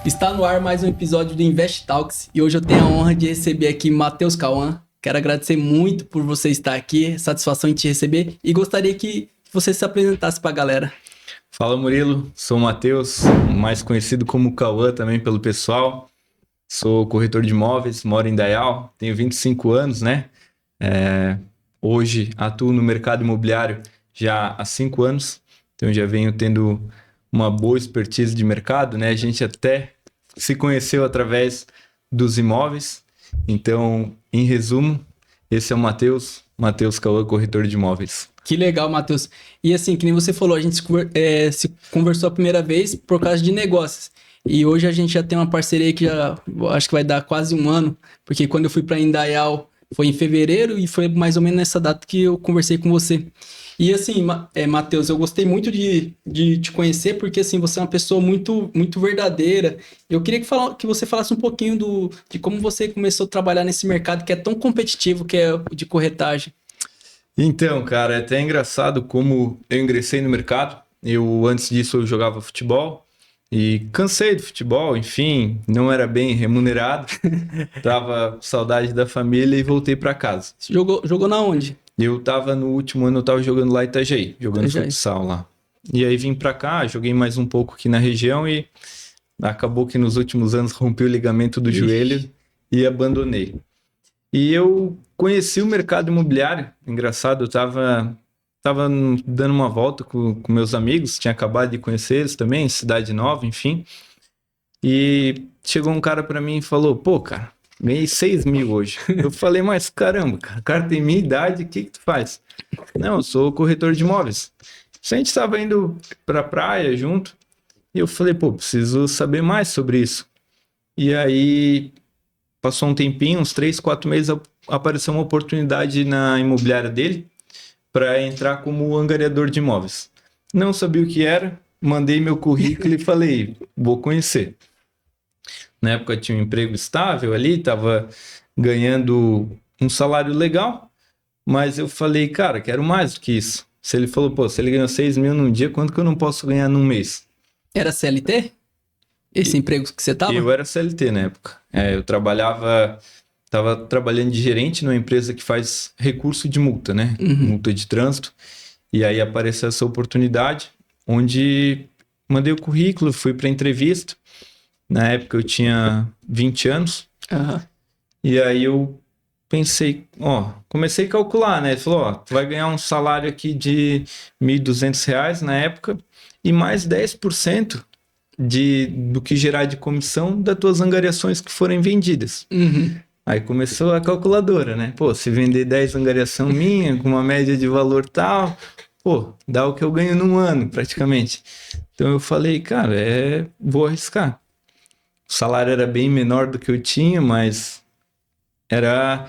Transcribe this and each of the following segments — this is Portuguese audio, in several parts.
Está no ar mais um episódio do Invest Talks e hoje eu tenho a honra de receber aqui Matheus Cauã. Quero agradecer muito por você estar aqui, satisfação em te receber e gostaria que você se apresentasse para a galera. Fala Murilo, sou o Matheus, mais conhecido como Cauã também pelo pessoal. Sou corretor de imóveis, moro em Dayal, tenho 25 anos, né? Hoje atuo no mercado imobiliário já há 5 anos, então já venho tendo uma boa expertise de mercado, né? A gente até se conheceu através dos imóveis. Então, em resumo, esse é o Matheus Cauã, corretor de imóveis. Que legal, Matheus. E assim, que nem você falou, a gente se conversou a primeira vez por causa de negócios. E hoje a gente já tem uma parceria que já acho que vai dar quase um ano, porque quando eu fui para Indaial foi em fevereiro e foi mais ou menos nessa data que eu conversei com você. E assim, Matheus, eu gostei muito de te conhecer porque assim, você é uma pessoa muito verdadeira. Eu queria que você falasse um pouquinho de como você começou a trabalhar nesse mercado que é tão competitivo, que é o de corretagem. Então, cara, é até engraçado como eu ingressei no mercado. Antes disso, eu jogava futebol e cansei do futebol, enfim, não era bem remunerado. Tava com saudade da família e voltei para casa. Você jogou na onde? No último ano, eu tava jogando lá em Itajaí, jogando Itajaí. futsal lá. E aí vim para cá, joguei mais um pouco aqui na região e acabou que nos últimos anos rompi o ligamento do joelho e abandonei. E eu conheci o mercado imobiliário, engraçado, eu tava dando uma volta com meus amigos, tinha acabado de conhecer eles também, cidade nova, enfim. E chegou um cara para mim e falou, pô, cara, ganhei 6 mil hoje. Eu falei, mas caramba, cara, o cara tem minha idade, o que tu faz? Não, eu sou corretor de imóveis. A gente tava indo pra praia junto, e eu falei, pô, preciso saber mais sobre isso. E aí passou um tempinho, uns 3, 4 meses, apareceu uma oportunidade na imobiliária dele para entrar como angariador de imóveis. Não sabia o que era, mandei meu currículo e falei, vou conhecer. Na época tinha um emprego estável ali, estava ganhando um salário legal, mas eu falei, cara, quero mais do que isso. Se ele falou, pô, se ele ganhou 6 mil num dia, quanto que eu não posso ganhar num mês? Era CLT? Esse emprego que você tava? Eu era CLT na época. Estava trabalhando de gerente numa empresa que faz recurso de multa, né? Multa de trânsito. E aí apareceu essa oportunidade, onde mandei o currículo, fui para entrevista. Na época eu tinha 20 anos. Aham. E aí eu pensei, comecei a calcular, né? Ele falou, tu vai ganhar um salário aqui de R$ 1.200 na época e mais 10% do que gerar de comissão das tuas angariações que forem vendidas. Uhum. Aí começou a calculadora, né? Pô, se vender 10 angariação minha, com uma média de valor tal, pô, dá o que eu ganho num ano, praticamente. Então eu falei, cara, vou arriscar. O salário era bem menor do que eu tinha, mas era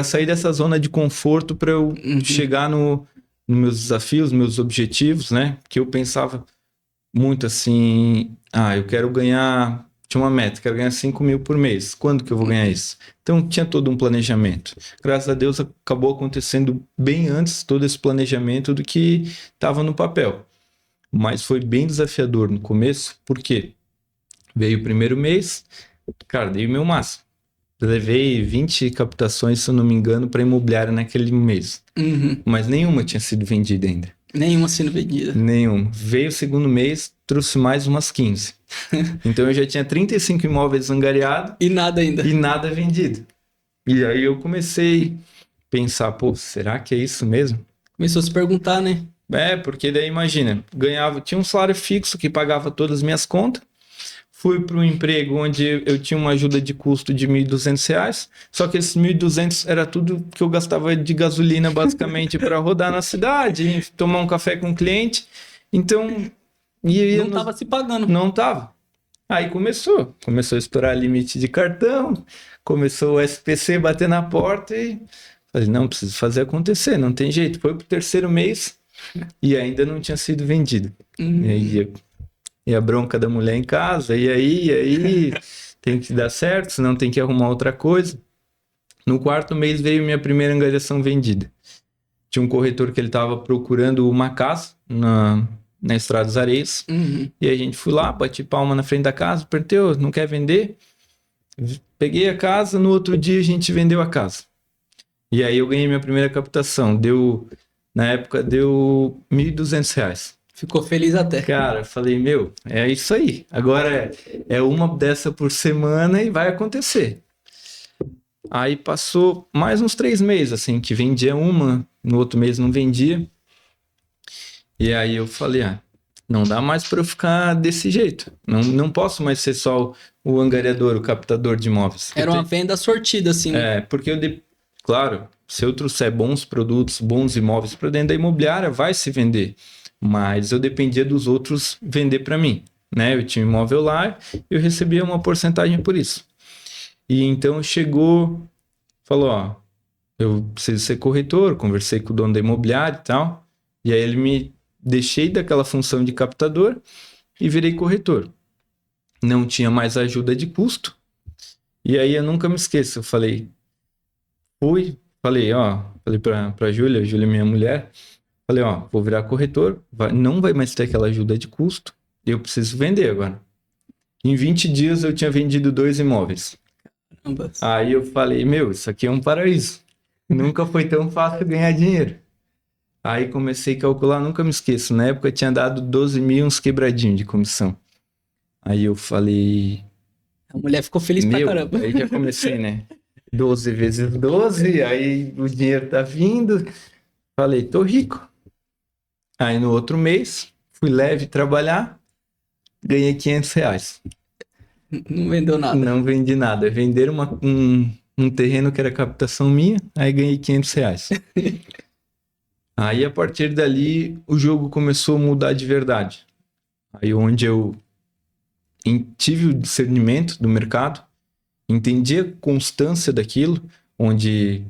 sair dessa zona de conforto para eu chegar nos meus desafios, meus objetivos, né? Que eu pensava muito assim, eu quero ganhar, tinha uma meta, quero ganhar 5 mil por mês, quando que eu vou ganhar isso? Então tinha todo um planejamento. Graças a Deus acabou acontecendo bem antes todo esse planejamento do que estava no papel. Mas foi bem desafiador no começo, porque veio o primeiro mês, cara, dei o meu máximo. Levei 20 captações, se eu não me engano, para imobiliária naquele mês. Mas nenhuma tinha sido vendida ainda. Nenhuma sendo vendida. Nenhuma. Veio o segundo mês, trouxe mais umas 15. Então eu já tinha 35 imóveis angariados. E nada ainda. E nada vendido. E aí eu comecei a pensar, pô, será que é isso mesmo? Começou a se perguntar, né? Porque daí imagina, tinha um salário fixo que pagava todas as minhas contas. Fui para um emprego onde eu tinha uma ajuda de custo de R$ 1.200, só que esses 1.200 era tudo que eu gastava de gasolina, basicamente, para rodar na cidade, tomar um café com o cliente. Então, não estava se pagando. Não estava. Aí começou a estourar limite de cartão, começou o SPC bater na porta e falei, não, preciso fazer acontecer, não tem jeito. Foi pro terceiro mês e ainda não tinha sido vendido. E a bronca da mulher em casa, e aí, tem que dar certo, senão tem que arrumar outra coisa. No quarto mês veio minha primeira angariação vendida. Tinha um corretor que ele estava procurando uma casa na Estrada dos Areias. Uhum. E a gente fui lá, bati palma na frente da casa, perguntei, não quer vender? Peguei a casa, no outro dia a gente vendeu a casa. E aí eu ganhei minha primeira captação. Na época deu R$ 1.200. Ficou feliz até. Cara, falei, é isso aí. Agora é uma dessa por semana e vai acontecer. Aí passou mais uns 3 meses, assim, que vendia uma, no outro mês não vendia. E aí eu falei, não dá mais para eu ficar desse jeito. Não posso mais ser só o angariador, o captador de imóveis. Era uma venda sortida, assim. Porque claro, se eu trouxer bons produtos, bons imóveis para dentro da imobiliária, vai se vender. Mas eu dependia dos outros vender para mim, né? Eu tinha um imóvel lá e eu recebia uma porcentagem por isso. E então falou, eu preciso ser corretor, conversei com o dono da imobiliária e tal. E aí deixei daquela função de captador e virei corretor. Não tinha mais ajuda de custo. E aí eu nunca me esqueço, eu falei pra Júlia é minha mulher, falei, vou virar corretor, não vai mais ter aquela ajuda de custo, eu preciso vender agora. Em 20 dias eu tinha vendido 2 imóveis. Caramba. Aí eu falei, isso aqui é um paraíso. Nunca foi tão fácil ganhar dinheiro. Aí comecei a calcular, nunca me esqueço, na época tinha dado 12 mil uns quebradinhos de comissão. Aí eu falei... A mulher ficou feliz pra caramba. Aí já comecei, né? 12 vezes 12, aí o dinheiro tá vindo. Falei, tô rico. Aí no outro mês, fui leve trabalhar, ganhei R$ 500. Não vendeu nada. Não vendi nada. Venderam um terreno que era captação minha, aí ganhei R$ 500. Aí a partir dali, o jogo começou a mudar de verdade. Aí onde eu tive o discernimento do mercado, entendi a constância daquilo, onde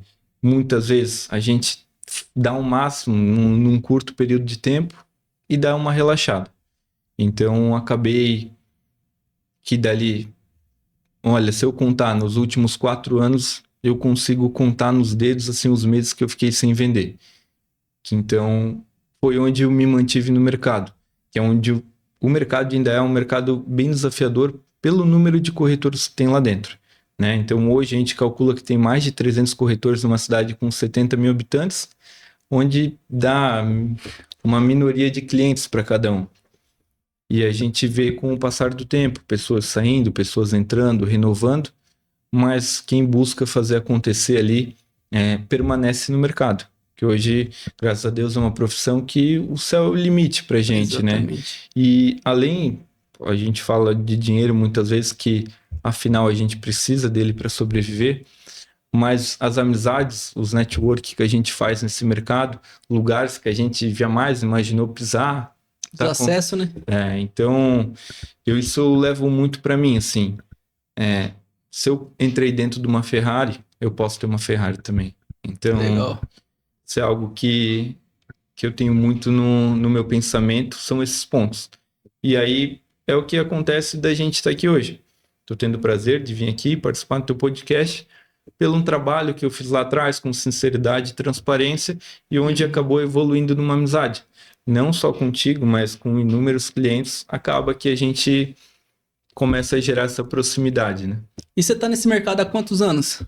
muitas vezes a gente dá um máximo num curto período de tempo e dá uma relaxada. Então, acabei que dali... Olha, se eu contar nos últimos 4 anos, eu consigo contar nos dedos assim, os meses que eu fiquei sem vender. Então, foi onde eu me mantive no mercado, que é onde o mercado ainda é um mercado bem desafiador pelo número de corretores que tem lá dentro, né? Então, hoje a gente calcula que tem mais de 300 corretores numa cidade com 70 mil habitantes, onde dá uma minoria de clientes para cada um. E a gente vê com o passar do tempo, pessoas saindo, pessoas entrando, renovando, mas quem busca fazer acontecer ali permanece no mercado. Que hoje, graças a Deus, é uma profissão que o céu é o limite pra gente, exatamente, né? E além, a gente fala de dinheiro muitas vezes que, afinal, a gente precisa dele para sobreviver, mas as amizades, os network que a gente faz nesse mercado, lugares que a gente jamais imaginou pisar... O acesso, né? Então, isso eu levo muito para mim, assim. Se eu entrei dentro de uma Ferrari, eu posso ter uma Ferrari também. Então, legal. Isso é algo que eu tenho muito no meu pensamento, são esses pontos. E aí, é o que acontece da gente estar aqui hoje. Estou tendo o prazer de vir aqui participar do teu podcast pelo um trabalho que eu fiz lá atrás, com sinceridade e transparência, e onde acabou evoluindo numa amizade. Não só contigo, mas com inúmeros clientes, acaba que a gente começa a gerar essa proximidade, né? E você tá nesse mercado há quantos anos?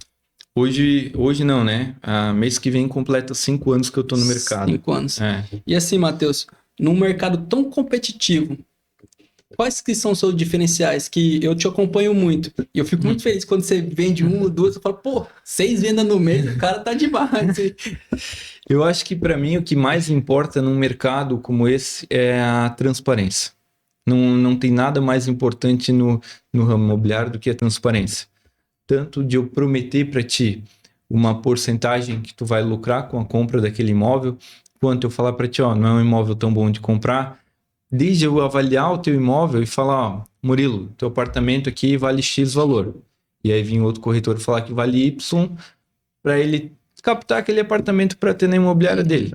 Hoje não, né? Mês que vem completa 5 anos que eu tô no mercado. 5 anos. E assim, Matheus, num mercado tão competitivo, quais que são os seus diferenciais? Que eu te acompanho muito. E eu fico muito feliz quando você vende 1 ou 2, eu falo, 6 vendas no mês, o cara tá demais. Eu acho que para mim o que mais importa num mercado como esse é a transparência. Não tem nada mais importante no ramo imobiliário do que a transparência. Tanto de eu prometer para ti uma porcentagem que tu vai lucrar com a compra daquele imóvel, quanto eu falar para ti, não é um imóvel tão bom de comprar, desde eu avaliar o teu imóvel e falar, Murilo, teu apartamento aqui vale X valor. E aí vem outro corretor falar que vale Y, para ele captar aquele apartamento para ter na imobiliária dele.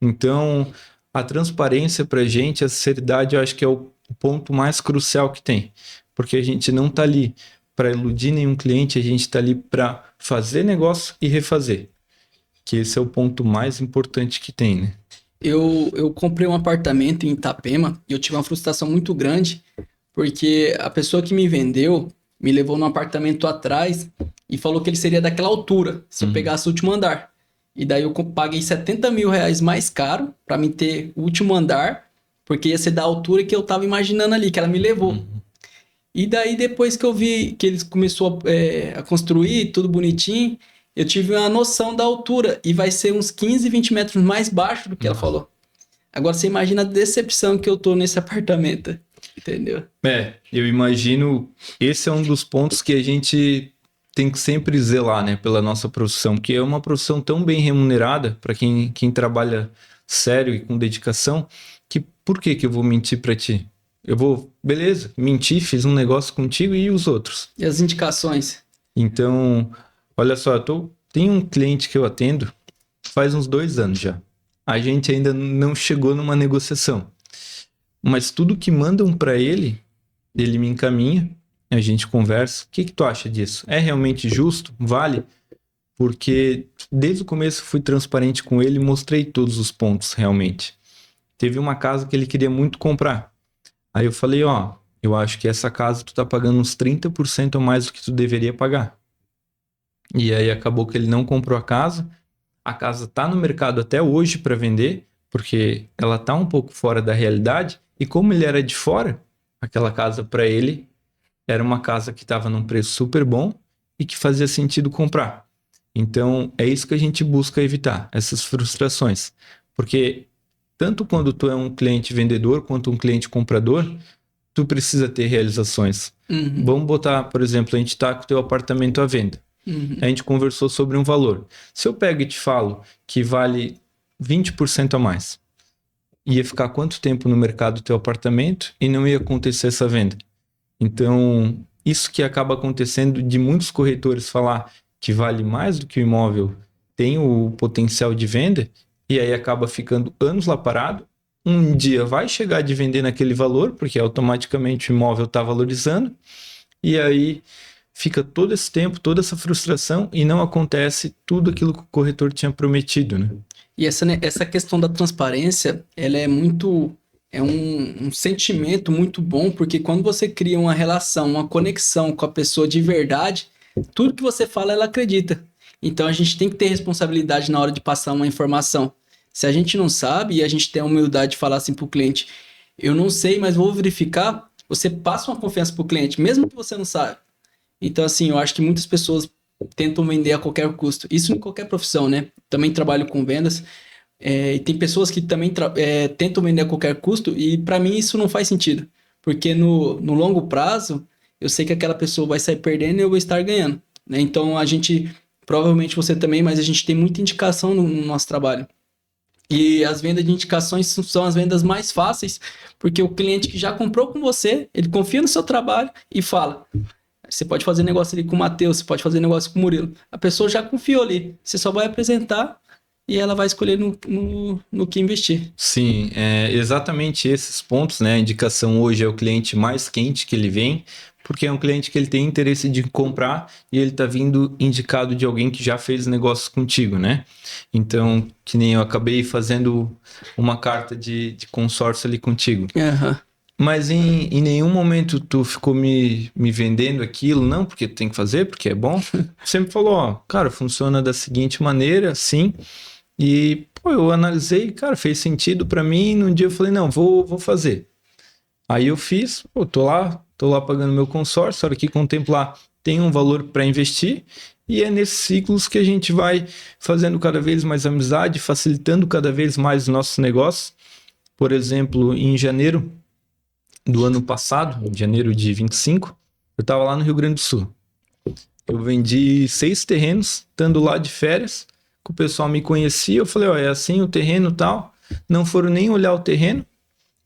Então, a transparência para a gente, a sinceridade, eu acho que é o ponto mais crucial que tem. Porque a gente não está ali para iludir nenhum cliente, a gente está ali para fazer negócio e refazer. Que esse é o ponto mais importante que tem, né? Eu comprei um apartamento em Itapema e eu tive uma frustração muito grande, porque a pessoa que me vendeu me levou num apartamento atrás e falou que ele seria daquela altura, se eu pegasse o último andar. E daí eu paguei R$ 70.000 mais caro pra mim ter o último andar, porque ia ser da altura que eu tava imaginando ali, que ela me levou. E daí, depois que eu vi que eles começou a construir, tudo bonitinho, eu tive uma noção da altura. E vai ser uns 15, 20 metros mais baixo do que ela falou. Agora, você imagina a decepção que eu tô nesse apartamento. Entendeu? Eu imagino, esse é um dos pontos que a gente tem que sempre zelar, né, pela nossa profissão, que é uma profissão tão bem remunerada para quem trabalha sério e com dedicação, que por que eu vou mentir para ti? Eu vou, beleza, mentir, fiz um negócio contigo e os outros. E as indicações? Então, olha só, tem um cliente que eu atendo faz uns 2 anos já. A gente ainda não chegou numa negociação. Mas tudo que mandam para ele me encaminha, a gente conversa. O que tu acha disso? É realmente justo? Vale? Porque desde o começo fui transparente com ele e mostrei todos os pontos realmente. Teve uma casa que ele queria muito comprar. Aí eu falei, ó, eu acho que essa casa tu tá pagando uns 30% a mais do que tu deveria pagar. E aí acabou que ele não comprou a casa. A casa tá no mercado até hoje para vender, porque ela tá um pouco fora da realidade. E como ele era de fora, aquela casa para ele era uma casa que estava num preço super bom e que fazia sentido comprar. Então, é isso que a gente busca evitar, essas frustrações. Porque tanto quando tu é um cliente vendedor quanto um cliente comprador, tu precisa ter realizações. Vamos botar, por exemplo, a gente está com o teu apartamento à venda. A gente conversou sobre um valor. Se eu pego e te falo que vale 20% a mais, ia ficar quanto tempo no mercado o teu apartamento e não ia acontecer essa venda? Então, isso que acaba acontecendo de muitos corretores falar que vale mais do que o imóvel tem o potencial de venda e aí acaba ficando anos lá parado. Um dia vai chegar de vender naquele valor, porque automaticamente o imóvel está valorizando, e aí fica todo esse tempo, toda essa frustração e não acontece tudo aquilo que o corretor tinha prometido, né? E essa questão da transparência, ela é muito... É um sentimento muito bom, porque quando você cria uma relação, uma conexão com a pessoa de verdade, tudo que você fala, ela acredita. Então, a gente tem que ter responsabilidade na hora de passar uma informação. Se a gente não sabe e a gente tem a humildade de falar assim pro cliente, eu não sei, mas vou verificar, você passa uma confiança pro cliente, mesmo que você não saiba. Então, assim, eu acho que muitas pessoas tentam vender a qualquer custo. Isso em qualquer profissão, né? Também trabalho com vendas. E tem pessoas que também tentam vender a qualquer custo e para mim isso não faz sentido. Porque no longo prazo, eu sei que aquela pessoa vai sair perdendo e eu vou estar ganhando, né? Então a gente, provavelmente você também, mas a gente tem muita indicação no nosso trabalho. E as vendas de indicações são as vendas mais fáceis, porque o cliente que já comprou com você, ele confia no seu trabalho e fala... Você pode fazer negócio ali com o Matheus, você pode fazer negócio com o Murilo. A pessoa já confiou ali. Você só vai apresentar e ela vai escolher no que investir. Sim, exatamente esses pontos, né? A indicação hoje é o cliente mais quente que ele vem, porque é um cliente que ele tem interesse de comprar e ele está vindo indicado de alguém que já fez negócios contigo, né? Então, que nem eu acabei fazendo uma carta de consórcio ali contigo. Mas em nenhum momento tu ficou me vendendo aquilo, não, porque tu tem que fazer, porque é bom. Sempre falou, ó, cara, funciona da seguinte maneira, assim. E, pô, eu analisei, cara, fez sentido pra mim. E num dia eu falei, não, vou fazer. Aí eu fiz, pô, tô lá pagando meu consórcio. A hora que contemplar, tem um valor para investir. E é nesses ciclos que a gente vai fazendo cada vez mais amizade, facilitando cada vez mais os nossos negócios. Por exemplo, em janeiro do ano passado, em janeiro de 25, eu estava lá no Rio Grande do Sul. Eu vendi 6 terrenos, estando lá de férias, que o pessoal me conhecia. Eu falei, ó, é assim o terreno e tal. Não foram nem olhar o terreno,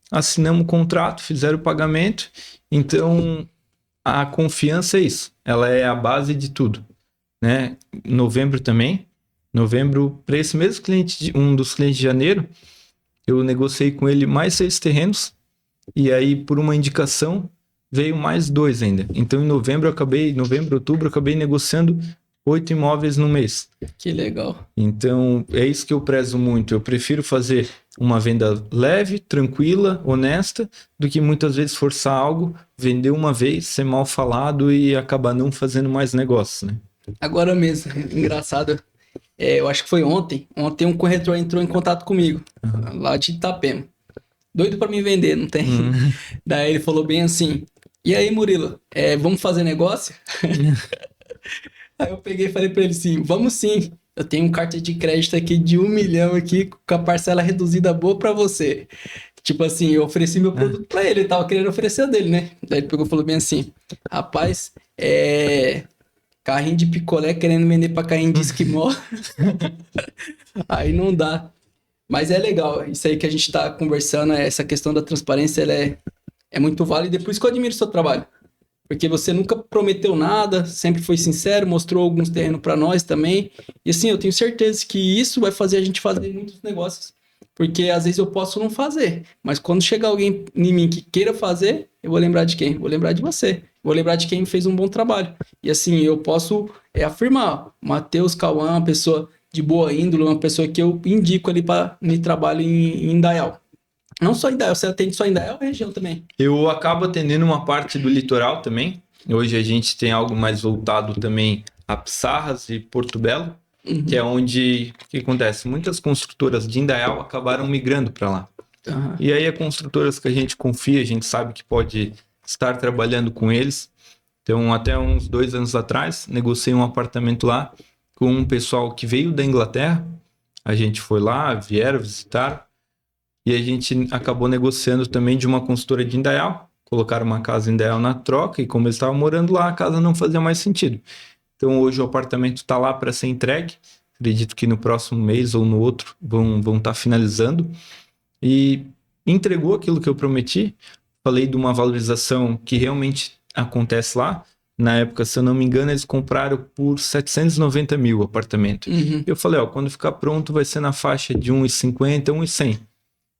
assinamos o contrato, fizeram o pagamento. Então, a confiança é isso. Ela é a base de tudo, né? Novembro também. Novembro, para esse mesmo cliente, um dos clientes de janeiro, eu negociei com ele mais 6 terrenos. E aí, por uma indicação, veio mais 2 ainda. Então, em novembro, outubro, eu acabei negociando 8 imóveis no mês. Que legal. Então, é isso que eu prezo muito. Eu prefiro fazer uma venda leve, tranquila, honesta, do que muitas vezes forçar algo, vender uma vez, ser mal falado e acabar não fazendo mais negócio, né? Agora mesmo, engraçado. Eu acho que foi ontem. Ontem um corretor entrou em contato comigo, lá de Itapema. Doido pra me vender, não tem? Daí ele falou bem assim: E aí, Murilo, vamos fazer negócio? Aí eu peguei e falei pra ele assim: Vamos sim. Eu tenho um cartão de crédito aqui de 1 milhão aqui, com a parcela reduzida boa pra você. Tipo assim, eu ofereci meu produto pra ele, ele tava querendo oferecer o dele, né? Daí ele pegou e falou bem assim: Rapaz, carrinho de picolé querendo vender pra carrinho de esquimó. Aí não dá. Mas é legal, isso aí que a gente tá conversando, essa questão da transparência, ela é muito válida e por isso que eu admiro o seu trabalho. Porque você nunca prometeu nada, sempre foi sincero, mostrou alguns terrenos para nós também. E assim, eu tenho certeza que isso vai fazer a gente fazer muitos negócios. Porque às vezes eu posso não fazer, mas quando chegar alguém em mim que queira fazer, eu vou lembrar de quem? Vou lembrar de você. Vou lembrar de quem fez um bom trabalho. E assim, eu posso afirmar, Matheus Cauã, uma pessoa de boa índole, uma pessoa que eu indico ali para me trabalho em Indaial. Não só em Indaial, você atende só em Indaial ou região também? Eu acabo atendendo uma parte do litoral também. Hoje a gente tem algo mais voltado também a Pissarras e Porto Belo, que é onde o que acontece? Muitas construtoras de Indaial acabaram migrando para lá. E aí, as construtoras que a gente confia, a gente sabe que pode estar trabalhando com eles. Então, até uns 2 anos atrás, negociei um apartamento lá com um pessoal que veio da Inglaterra. A gente foi lá, vieram visitar. E a gente acabou negociando também de uma consultora de Indaial. Colocaram uma casa em Indaial na troca e como eles estavam morando lá, a casa não fazia mais sentido. Então hoje o apartamento está lá para ser entregue. Acredito que no próximo mês ou no outro vão estar finalizando. E entregou aquilo que eu prometi. Falei de uma valorização que realmente acontece lá. Na época, se eu não me engano, eles compraram por 790 mil o apartamento. Eu falei, quando ficar pronto vai ser na faixa de 1,50, 1,100.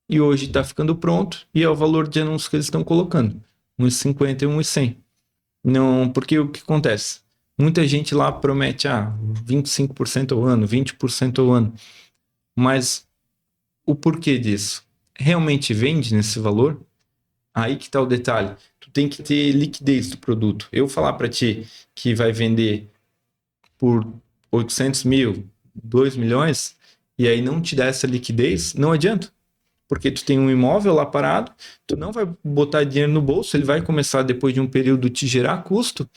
E hoje está ficando pronto e é o valor de anúncio que eles estão colocando. 1,50 e 1,100. Não, porque o que acontece? Muita gente lá promete 25% ao ano, 20% ao ano. Mas o porquê disso? Realmente vende nesse valor? Aí que está o detalhe. Tu tem que ter liquidez do produto. Eu falar para ti que vai vender por 800 mil, 2 milhões, e aí não te dá essa liquidez, não adianta. Porque tu tem um imóvel lá parado, tu não vai botar dinheiro no bolso, ele vai começar depois de um período te gerar custo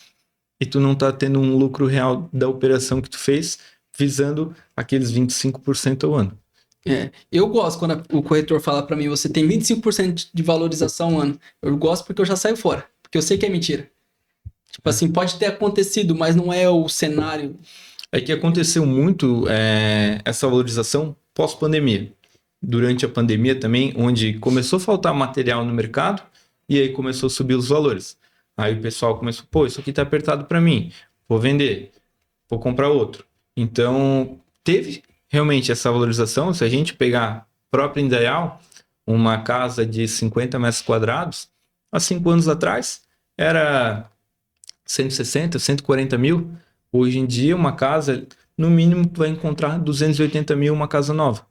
e tu não tá tendo um lucro real da operação que tu fez visando aqueles 25% ao ano. Eu gosto quando o corretor fala para mim, você tem 25% de valorização ao ano. Eu gosto porque eu já saio fora, porque eu sei que é mentira. Tipo assim, pode ter acontecido, mas não é o cenário. É que aconteceu muito essa valorização pós-pandemia. Durante a pandemia também, onde começou a faltar material no mercado e aí começou a subir os valores. Aí o pessoal começou, isso aqui tá apertado para mim, vou vender, vou comprar outro. Então, teve realmente essa valorização. Se a gente pegar próprio Indaial, uma casa de 50 metros quadrados, há 5 anos atrás, era 160, 140 mil. Hoje em dia, uma casa, no mínimo, tu vai encontrar 280 mil uma casa nova.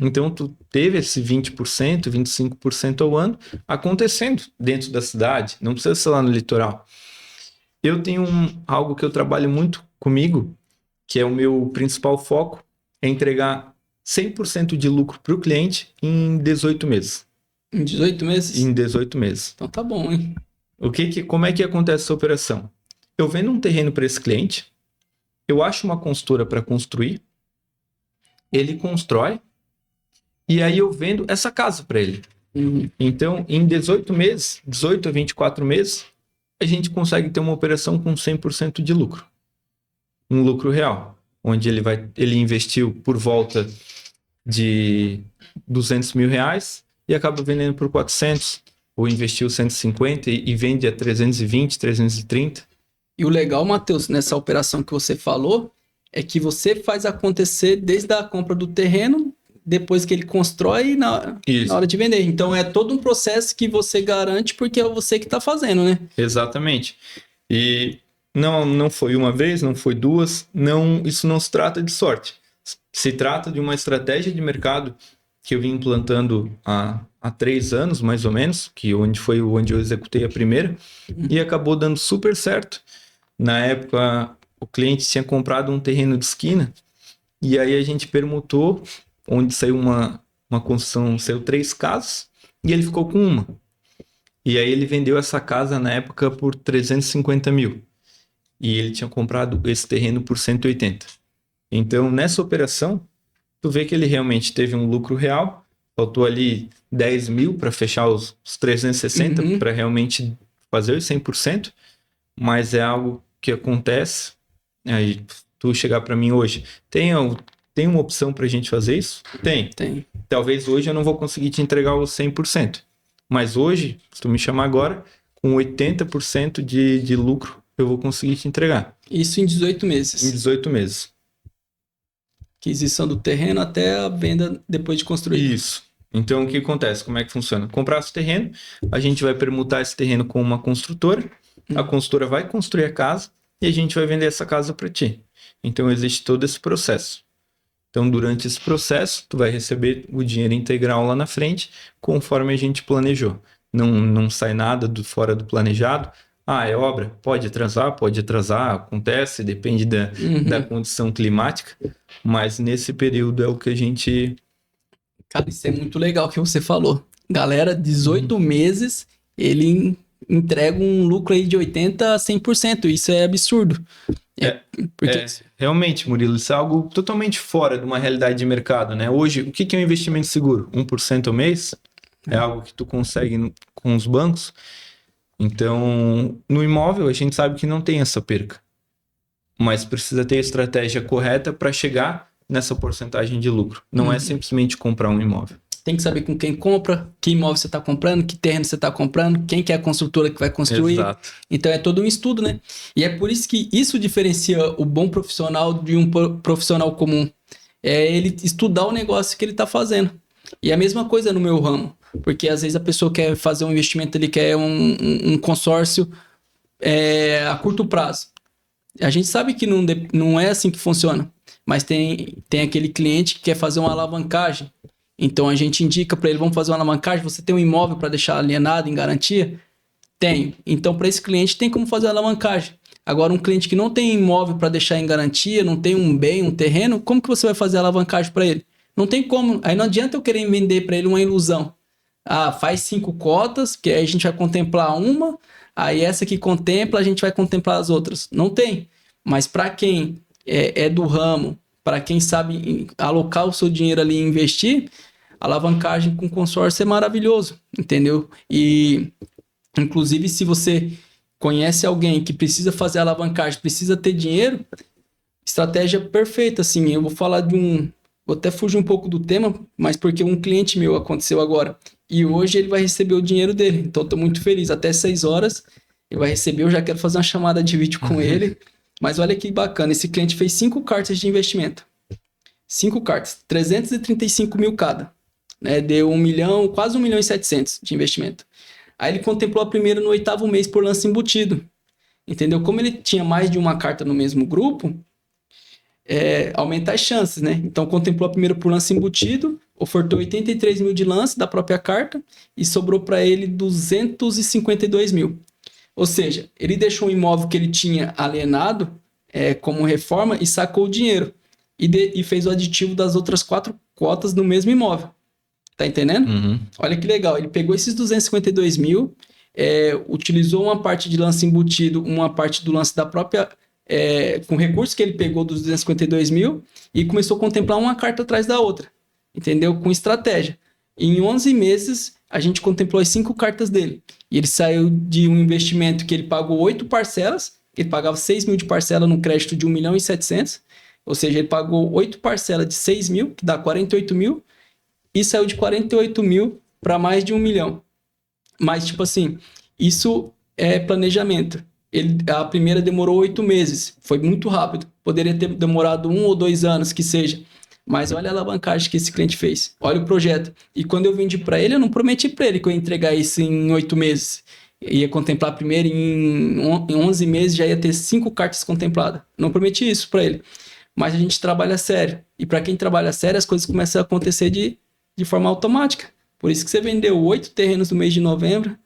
Então, tu teve esse 20%, 25% ao ano acontecendo dentro da cidade. Não precisa ser lá no litoral. Eu tenho algo que eu trabalho muito comigo, que é o meu principal foco, é entregar 100% de lucro para o cliente em 18 meses. Em 18 meses? Em 18 meses. Então tá bom, hein? Como é que acontece essa operação? Eu vendo um terreno para esse cliente, eu acho uma consultora para construir, ele constrói, e aí eu vendo essa casa para ele. Então, em 18 meses, 18 a 24 meses, a gente consegue ter uma operação com 100% de lucro. Um lucro real, onde ele investiu por volta de 200 mil reais e acaba vendendo por 400, ou investiu 150 e vende a 320, 330. E o legal, Matheus, nessa operação que você falou, é que você faz acontecer desde a compra do terreno, depois que ele constrói na hora de vender. Então é todo um processo que você garante porque é você que está fazendo, né? Exatamente. E não foi uma vez, não foi duas, isso não se trata de sorte. Se trata de uma estratégia de mercado que eu vim implantando há 3 anos, mais ou menos, foi onde eu executei a primeira, e acabou dando super certo. Na época, o cliente tinha comprado um terreno de esquina, e aí a gente permutou, onde saiu uma construção, saiu 3 casas, e ele ficou com uma. E aí ele vendeu essa casa na época por 350 mil. E ele tinha comprado esse terreno por 180. Então, nessa operação, tu vê que ele realmente teve um lucro real, faltou ali 10 mil para fechar os 360, para realmente fazer os 100%, mas é algo que acontece. Aí tu chegar para mim hoje, tem uma opção para a gente fazer isso? Tem. Talvez hoje eu não vou conseguir te entregar os 100%, mas hoje, se tu me chamar agora, com 80% de lucro, eu vou conseguir te entregar. Isso em 18 meses. Em 18 meses. Aquisição do terreno até a venda depois de construído. Isso. Então, o que acontece? Como é que funciona? Comprar esse terreno, a gente vai permutar esse terreno com uma construtora, a construtora vai construir a casa e a gente vai vender essa casa para ti. Então, existe todo esse processo. Então, durante esse processo, tu vai receber o dinheiro integral lá na frente, conforme a gente planejou. Não sai nada fora do planejado. É obra? Pode atrasar, acontece, depende da condição climática, mas nesse período é o que a gente... Cara, isso é muito legal que você falou. Galera, 18 meses, ele entrega um lucro aí de 80% a 100%. Isso é absurdo. Realmente, Murilo, isso é algo totalmente fora de uma realidade de mercado, né? Hoje, o que é um investimento seguro? 1% ao mês? É algo que tu consegue com os bancos. Então, no imóvel, a gente sabe que não tem essa perca. Mas precisa ter a estratégia correta para chegar nessa porcentagem de lucro. Não é simplesmente comprar um imóvel. Tem que saber com quem compra, que imóvel você está comprando, que terreno você está comprando, quem que é a construtora que vai construir. Exato. Então é todo um estudo, né? E é por isso que isso diferencia o bom profissional de um profissional comum. É ele estudar o negócio que ele está fazendo. E a mesma coisa no meu ramo. Porque às vezes a pessoa quer fazer um investimento, ele quer um consórcio a curto prazo. A gente sabe que não é assim que funciona. Mas tem aquele cliente que quer fazer uma alavancagem. Então a gente indica para ele, vamos fazer uma alavancagem, você tem um imóvel para deixar alienado em garantia? Tenho. Então para esse cliente tem como fazer a alavancagem. Agora um cliente que não tem imóvel para deixar em garantia, não tem um bem, um terreno, como que você vai fazer a alavancagem para ele? Não tem como. Aí não adianta eu querer vender para ele uma ilusão. Faz 5 cotas, que aí a gente vai contemplar uma, aí essa que contempla, a gente vai contemplar as outras. Não tem. Mas para quem é do ramo, para quem sabe alocar o seu dinheiro ali e investir, a alavancagem com consórcio é maravilhoso, entendeu? E, inclusive, se você conhece alguém que precisa fazer a alavancagem, precisa ter dinheiro, estratégia perfeita, assim. Eu vou falar vou até fugir um pouco do tema, mas porque um cliente meu aconteceu agora. E hoje ele vai receber o dinheiro dele. Então, estou muito feliz. Até 6 horas ele vai receber. Eu já quero fazer uma chamada de vídeo com ele. Mas olha que bacana. Esse cliente fez 5 cartas de investimento. 5 cartas. 335 mil cada. Né? Deu 1 milhão, quase 1 milhão e 700 de investimento. Aí ele contemplou a primeira no 8º mês por lance embutido. Entendeu? Como ele tinha mais de uma carta no mesmo grupo, aumenta as chances, né? Então, contemplou a primeira por lance embutido, ofertou 83 mil de lance da própria carta e sobrou para ele 252 mil. Ou seja, ele deixou um imóvel que ele tinha alienado como reforma e sacou o dinheiro. E fez o aditivo das outras 4 cotas no mesmo imóvel. Tá entendendo? Olha que legal. Ele pegou esses 252 mil, utilizou uma parte de lance embutido, uma parte do lance da própria... com recursos que ele pegou dos 252 mil e começou a contemplar uma carta atrás da outra. Entendeu? Com estratégia. Em 11 meses, a gente contemplou as 5 cartas dele. E ele saiu de um investimento que ele pagou 8 parcelas, ele pagava 6 mil de parcela no crédito de 1 milhão e 700, ou seja, ele pagou 8 parcelas de 6 mil, que dá 48 mil, e saiu de 48 mil para mais de 1 milhão. Mas, tipo assim, isso é planejamento. A primeira demorou 8 meses, foi muito rápido. Poderia ter demorado 1 ou 2 anos, que seja. Mas olha a alavancagem que esse cliente fez. Olha o projeto. E quando eu vendi para ele, eu não prometi para ele que eu ia entregar isso em 8 meses. Eu ia contemplar primeiro, em 11 meses já ia ter 5 cartas contempladas. Não prometi isso para ele. Mas a gente trabalha sério. E para quem trabalha sério, as coisas começam a acontecer de de forma automática. Por isso que você vendeu 8 terrenos no mês de novembro,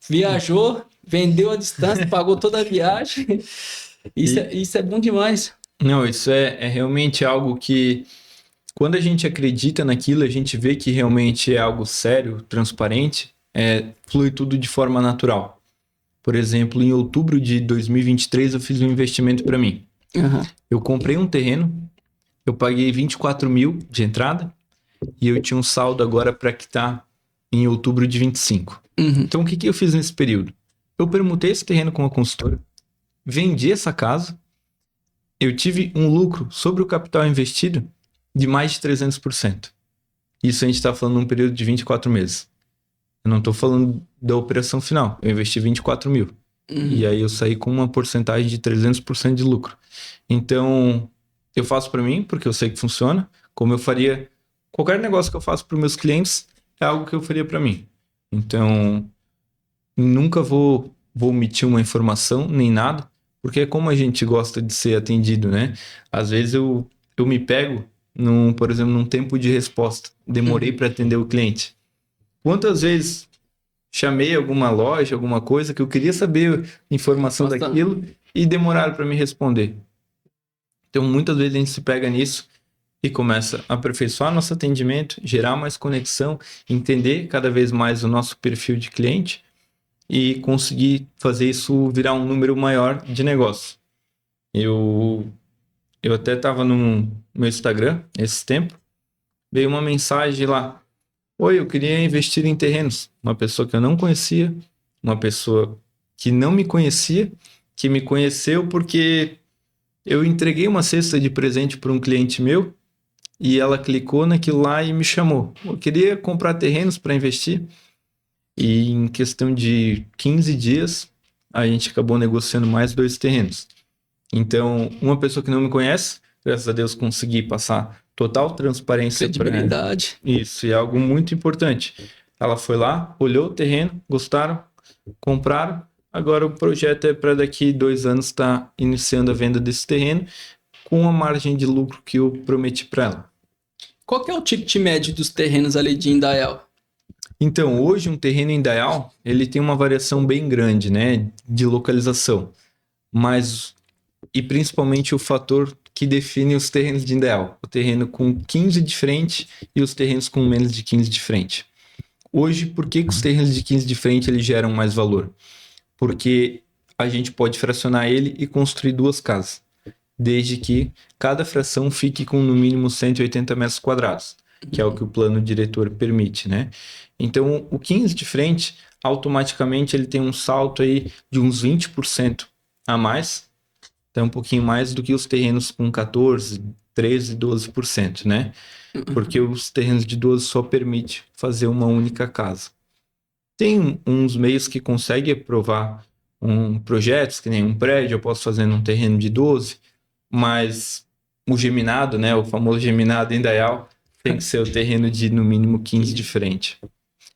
viajou, vendeu a distância, pagou toda a viagem. Isso é bom demais. Não, isso é realmente algo que, quando a gente acredita naquilo, a gente vê que realmente é algo sério, transparente, flui tudo de forma natural. Por exemplo, em outubro de 2023, eu fiz um investimento para mim. Uhum. Eu comprei um terreno, eu paguei 24 mil de entrada e eu tinha um saldo agora para quitar em outubro de 25. Uhum. Então, o que eu fiz nesse período? Eu permutei esse terreno com a consultora, vendi essa casa, eu tive um lucro sobre o capital investido de mais de 300%. Isso a gente está falando num período de 24 meses. Eu não estou falando da operação final. Eu investi 24 mil. E aí eu saí com uma porcentagem de 300% de lucro. Então, eu faço para mim, porque eu sei que funciona. Como eu faria... Qualquer negócio que eu faço para os meus clientes é algo que eu faria para mim. Então, nunca vou omitir uma informação, nem nada. Porque é como a gente gosta de ser atendido, né? Às vezes eu me pego, por exemplo, num tempo de resposta. Demorei para atender o cliente. Quantas vezes chamei alguma loja, alguma coisa, que eu queria saber informação daquilo e demoraram para me responder. Então, muitas vezes a gente se pega nisso e começa a aperfeiçoar nosso atendimento, gerar mais conexão, entender cada vez mais o nosso perfil de cliente e conseguir fazer isso virar um número maior de negócio. Eu até estava no meu Instagram, esse tempo, veio uma mensagem lá: oi, eu queria investir em terrenos. Uma pessoa que eu não conhecia, uma pessoa que não me conhecia, que me conheceu porque eu entreguei uma cesta de presente para um cliente meu e ela clicou naquilo lá e me chamou. Eu queria comprar terrenos para investir e em questão de 15 dias a gente acabou negociando mais 2 terrenos. Então, uma pessoa que não me conhece, graças a Deus consegui passar total transparência para ela. Isso, e é algo muito importante. Ela foi lá, olhou o terreno, gostaram, compraram. Agora o projeto é para daqui 2 anos estar iniciando a venda desse terreno com a margem de lucro que eu prometi para ela. Qual que é o ticket médio dos terrenos ali de Indaial? Então, hoje um terreno em Indaial, ele tem uma variação bem grande, né, de localização. E principalmente o fator que define os terrenos de Indaial. O terreno com 15 de frente e os terrenos com menos de 15 de frente. Hoje, por que os terrenos de 15 de frente eles geram mais valor? Porque a gente pode fracionar ele e construir 2 casas, desde que cada fração fique com no mínimo 180 metros quadrados, que é o que o plano diretor permite, né? Então, o 15 de frente, automaticamente ele tem um salto aí de uns 20% a mais, então um pouquinho mais do que os terrenos com 14, 13, 12%, né? Porque os terrenos de 12 só permite fazer uma única casa. Tem uns meios que conseguem aprovar projetos, que nem um prédio, eu posso fazer num terreno de 12, mas o geminado, né, o famoso geminado em Indaial, tem que ser o terreno de no mínimo 15 de frente.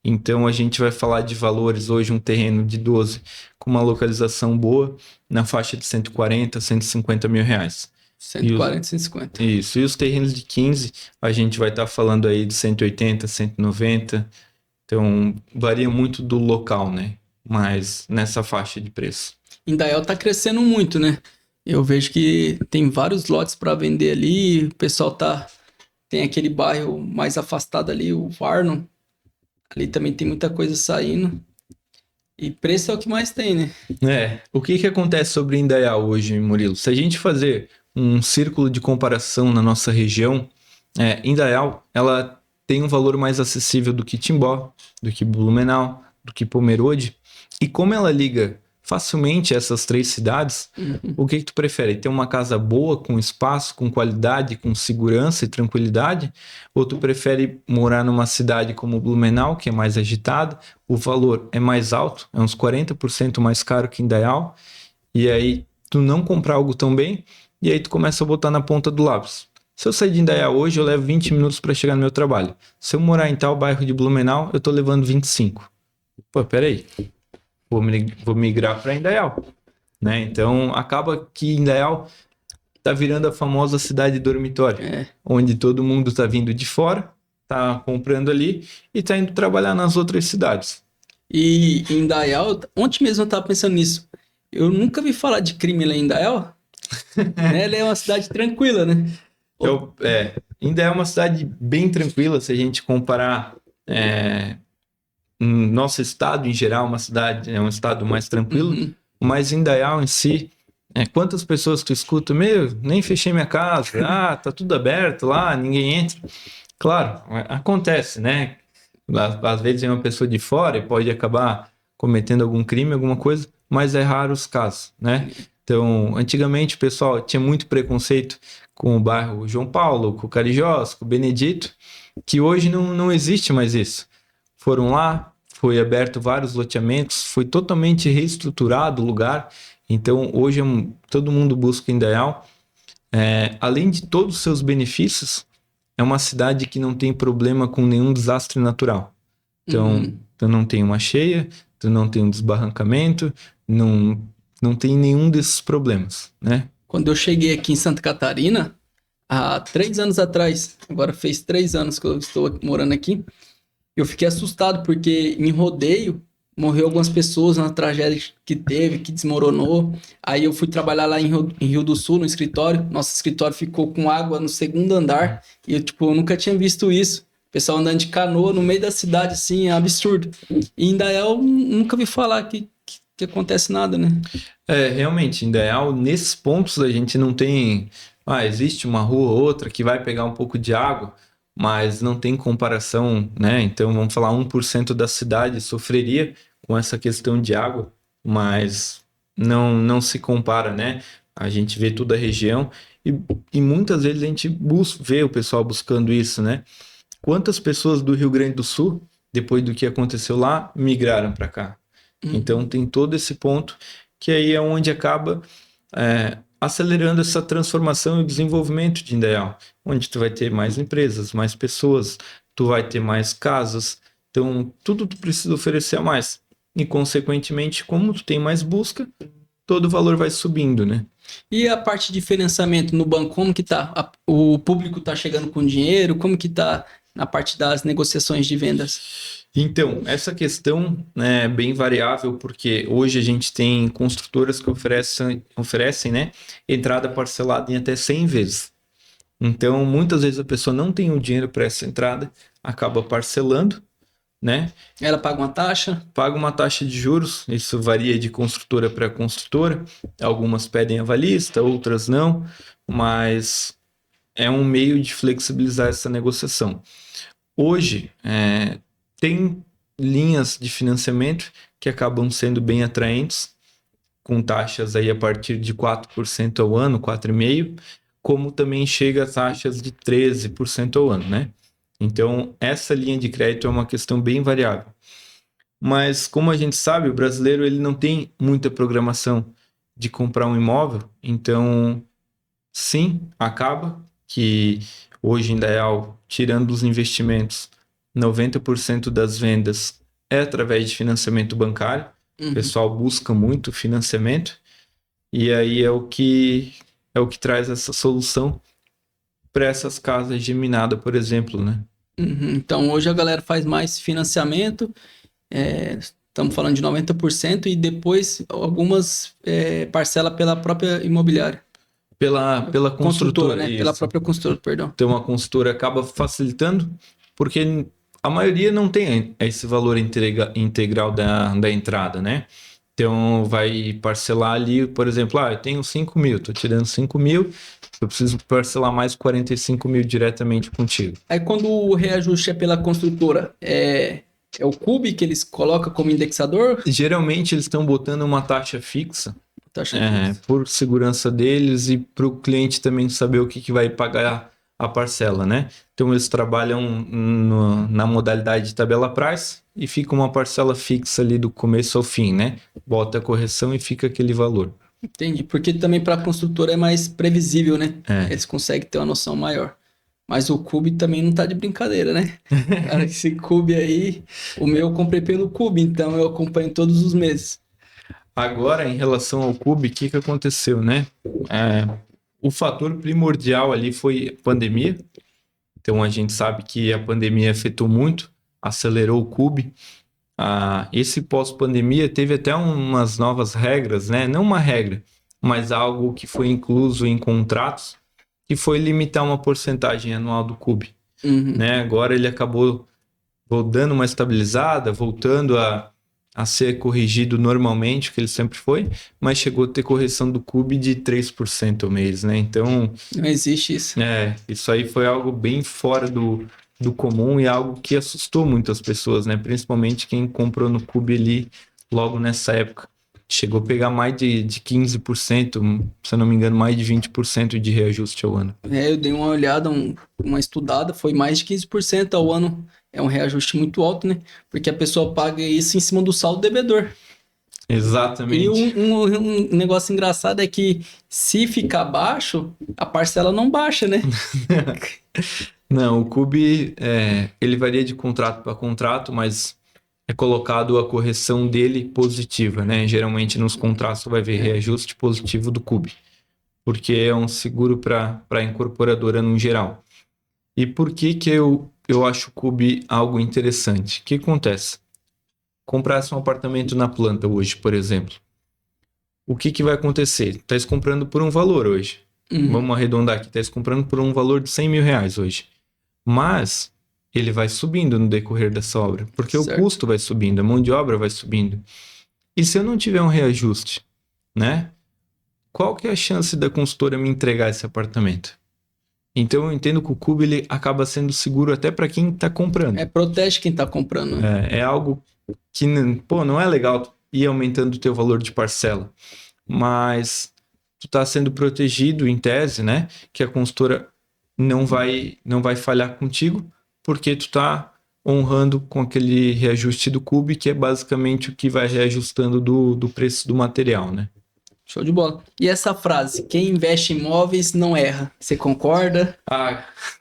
Então a gente vai falar de valores hoje, um terreno de 12 com uma localização boa, na faixa de 140, 150 mil reais. 140, 150. Isso, e os terrenos de 15, a gente vai estar falando aí de 180, 190, então varia muito do local, né? Mas nessa faixa de preço. Indaial tá crescendo muito, né? Eu vejo que tem vários lotes para vender ali, o pessoal tem aquele bairro mais afastado ali, o Varno, ali também tem muita coisa saindo. E preço é o que mais tem, né? O que acontece sobre Indaial hoje, Murilo? Se a gente fazer um círculo de comparação na nossa região, Indaial, ela tem um valor mais acessível do que Timbó, do que Blumenau, do que Pomerode. E como ela liga facilmente essas 3 cidades, o que tu prefere? Ter uma casa boa, com espaço, com qualidade, com segurança e tranquilidade? Ou tu prefere morar numa cidade como Blumenau, que é mais agitada, o valor é mais alto, é uns 40% mais caro que Indaial, e aí tu não comprar algo tão bem, e aí tu começa a botar na ponta do lápis. Se eu sair de Indaial hoje, eu levo 20 minutos para chegar no meu trabalho. Se eu morar em tal bairro de Blumenau, eu tô levando 25. Pô, peraí. Vou migrar para Indaial, né? Então, acaba que Indaial tá virando a famosa cidade dormitório, onde todo mundo tá vindo de fora, tá comprando ali e tá indo trabalhar nas outras cidades. E em Indaial, ontem mesmo eu tava pensando nisso. Eu nunca vi falar de crime lá em Indaial. Né? Ela é uma cidade tranquila, né? Ainda é uma cidade bem tranquila se a gente comparar nosso estado em geral, é um estado mais tranquilo, Uhum. mas Indaial em si, quantas pessoas tu escuta, nem fechei minha casa, tá tudo aberto lá, ninguém entra. Claro, acontece, né? Às vezes vem uma pessoa de fora e pode acabar cometendo algum crime, alguma coisa, mas é raro os casos, né? Então, antigamente o pessoal tinha muito preconceito com o bairro João Paulo, com o Carijós, com o Benedito, que hoje não existe mais isso. Foram lá, foi aberto vários loteamentos, foi totalmente reestruturado o lugar, então hoje todo mundo busca Indaial. Além de todos os seus benefícios, é uma cidade que não tem problema com nenhum desastre natural. Então, tu não tem uma cheia, tu não tem um desbarrancamento, não tem nenhum desses problemas, né? Quando eu cheguei aqui em Santa Catarina, há 3 anos atrás, agora fez 3 anos que eu estou morando aqui, eu fiquei assustado porque em Rodeio morreu algumas pessoas na tragédia que teve, que desmoronou. Aí eu fui trabalhar lá em Rio do Sul, no escritório. Nosso escritório ficou com água no segundo andar. E eu nunca tinha visto isso. O pessoal andando de canoa no meio da cidade, assim, é absurdo. E em Indaial, nunca vi falar que acontece nada, né? Realmente, Indaial, nesses pontos a gente não tem... existe uma rua ou outra que vai pegar um pouco de água, mas não tem comparação, né? Então, vamos falar, 1% da cidade sofreria com essa questão de água, mas não se compara, né? A gente vê toda a região e muitas vezes a gente vê o pessoal buscando isso, né? Quantas pessoas do Rio Grande do Sul, depois do que aconteceu lá, migraram para cá? Então, tem todo esse ponto que aí é onde acaba acelerando essa transformação e desenvolvimento de Indaial, onde tu vai ter mais empresas, mais pessoas, tu vai ter mais casas, então tudo tu precisa oferecer a mais. E, consequentemente, como tu tem mais busca, todo o valor vai subindo, né? E a parte de financiamento no banco, como que tá? O público tá chegando com dinheiro? Como que tá na parte das negociações de vendas? Então, essa questão é bem variável, porque hoje a gente tem construtoras que oferecem, né, entrada parcelada em até 100 vezes. Então, muitas vezes a pessoa não tem o dinheiro para essa entrada, acaba parcelando, né? Ela paga uma taxa? Paga uma taxa de juros, isso varia de construtora para construtora. Algumas pedem avalista, outras não, mas é um meio de flexibilizar essa negociação. Hoje, tem linhas de financiamento que acabam sendo bem atraentes, com taxas aí a partir de 4% ao ano, 4,5%, como também chega a taxas de 13% ao ano, né? Então, essa linha de crédito é uma questão bem variável. Mas, como a gente sabe, o brasileiro ele não tem muita programação de comprar um imóvel, então, sim, acaba que hoje em Indaial, tirando os investimentos, 90% das vendas é através de financiamento bancário. O pessoal busca muito financiamento e aí é o que traz essa solução para essas casas geminadas, por exemplo, né? Então, hoje a galera faz mais financiamento, estamos falando de 90%, e depois algumas parcela pela própria imobiliária. Pela construtora, né? isso. Pela própria construtora, perdão. Então, a construtora acaba facilitando, porque a maioria não tem esse valor integral da entrada, né? Então, vai parcelar ali, por exemplo, eu tenho 5 mil, estou tirando 5 mil, eu preciso parcelar mais 45 mil diretamente contigo. Aí, quando o reajuste é pela construtora, é o CUB que eles colocam como indexador? Geralmente, eles estão botando uma taxa fixa, Taxa fixa. por segurança deles e para o cliente também saber o que vai pagar a parcela, né? Então, eles trabalham na modalidade de tabela price e fica uma parcela fixa ali do começo ao fim, né? Bota a correção e fica aquele valor. Entendi, porque também para a construtora é mais previsível, né? Eles conseguem ter uma noção maior. Mas o Cube também não tá de brincadeira, né? Cara, esse Cube aí, o meu eu comprei pelo Cube, então eu acompanho todos os meses. Agora, em relação ao Cube, o que aconteceu, né? O fator primordial ali foi pandemia. Então a gente sabe que a pandemia afetou muito, acelerou o CUB. Esse pós-pandemia teve até umas novas regras, né? Não uma regra, mas algo que foi incluso em contratos, que foi limitar uma porcentagem anual do CUB. Né? Agora ele acabou dando uma estabilizada, voltando a ser corrigido normalmente, que ele sempre foi, mas chegou a ter correção do CUB de 3% ao mês, né? Então... Não existe isso. Isso aí foi algo bem fora do comum e algo que assustou muitas pessoas, né? Principalmente quem comprou no CUB ali logo nessa época. Chegou a pegar mais de 15%, se eu não me engano, mais de 20% de reajuste ao ano. Eu dei uma olhada, uma estudada, foi mais de 15% ao ano. É um reajuste muito alto, né? Porque a pessoa paga isso em cima do saldo devedor. Exatamente. E um negócio engraçado é que se ficar baixo, a parcela não baixa, né? Não, o CUB, ele varia de contrato para contrato, mas é colocado a correção dele positiva, né? Geralmente nos contratos vai ver reajuste positivo do CUB, porque é um seguro para a incorporadora no geral. E por que eu acho o CUB algo interessante? O que acontece? Comprasse um apartamento na planta hoje, por exemplo. O que vai acontecer? Está comprando por um valor hoje. Vamos arredondar aqui. Está comprando por um valor de 100 mil reais hoje. Mas ele vai subindo no decorrer dessa obra. Porque certo. O custo vai subindo, a mão de obra vai subindo. E se eu não tiver um reajuste, né? Qual que é a chance da consultora me entregar esse apartamento? Então eu entendo que o CUB ele acaba sendo seguro até para quem está comprando. Protege quem está comprando. Né? É algo que, não é legal ir aumentando o teu valor de parcela. Mas tu está sendo protegido em tese, né? Que a consultora não vai falhar contigo, porque tu está honrando com aquele reajuste do CUB, que é basicamente o que vai reajustando do preço do material, né? Show de bola. E essa frase, quem investe em imóveis não erra, você concorda?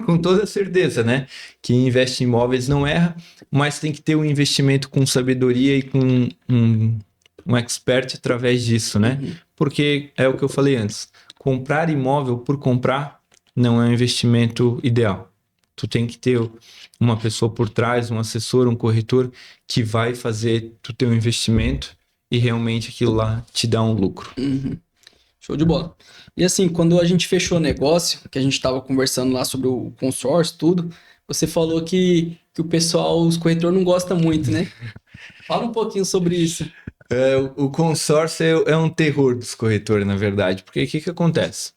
Com toda certeza, né? Quem investe em imóveis não erra, mas tem que ter um investimento com sabedoria e com um expert através disso, né? Porque é o que eu falei antes, comprar imóvel por comprar não é um investimento ideal. Tu tem que ter uma pessoa por trás, um assessor, um corretor que vai fazer tu ter um investimento e realmente aquilo lá te dá um lucro. Show de bola. E assim, quando a gente fechou o negócio, que a gente estava conversando lá sobre o consórcio, tudo, você falou que o pessoal, os corretores não gostam muito, né? Fala um pouquinho sobre isso. O consórcio é um terror dos corretores, na verdade. Porque o que acontece?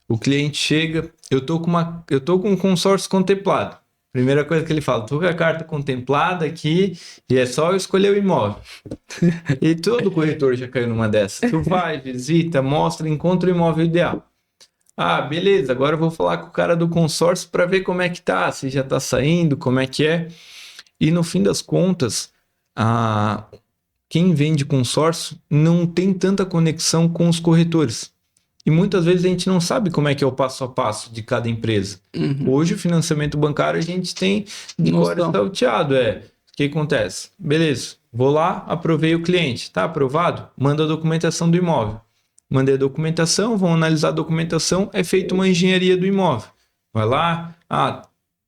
O cliente chega, eu tô com um consórcio contemplado. Primeira coisa que ele fala, tô com a carta contemplada aqui e é só eu escolher o imóvel. E todo corretor já caiu numa dessas. Tu vai, visita, mostra, encontra o imóvel ideal. Beleza, agora eu vou falar com o cara do consórcio para ver como é que tá, se já tá saindo, como é que é. E no fim das contas, quem vende consórcio não tem tanta conexão com os corretores. E muitas vezes a gente não sabe como é que é o passo a passo de cada empresa. Hoje o financiamento bancário a gente tem de cor salteado. O que acontece? Beleza, vou lá, aprovei o cliente. Tá aprovado? Manda a documentação do imóvel. Mandei a documentação, vão analisar a documentação, é feita uma engenharia do imóvel. Vai lá, a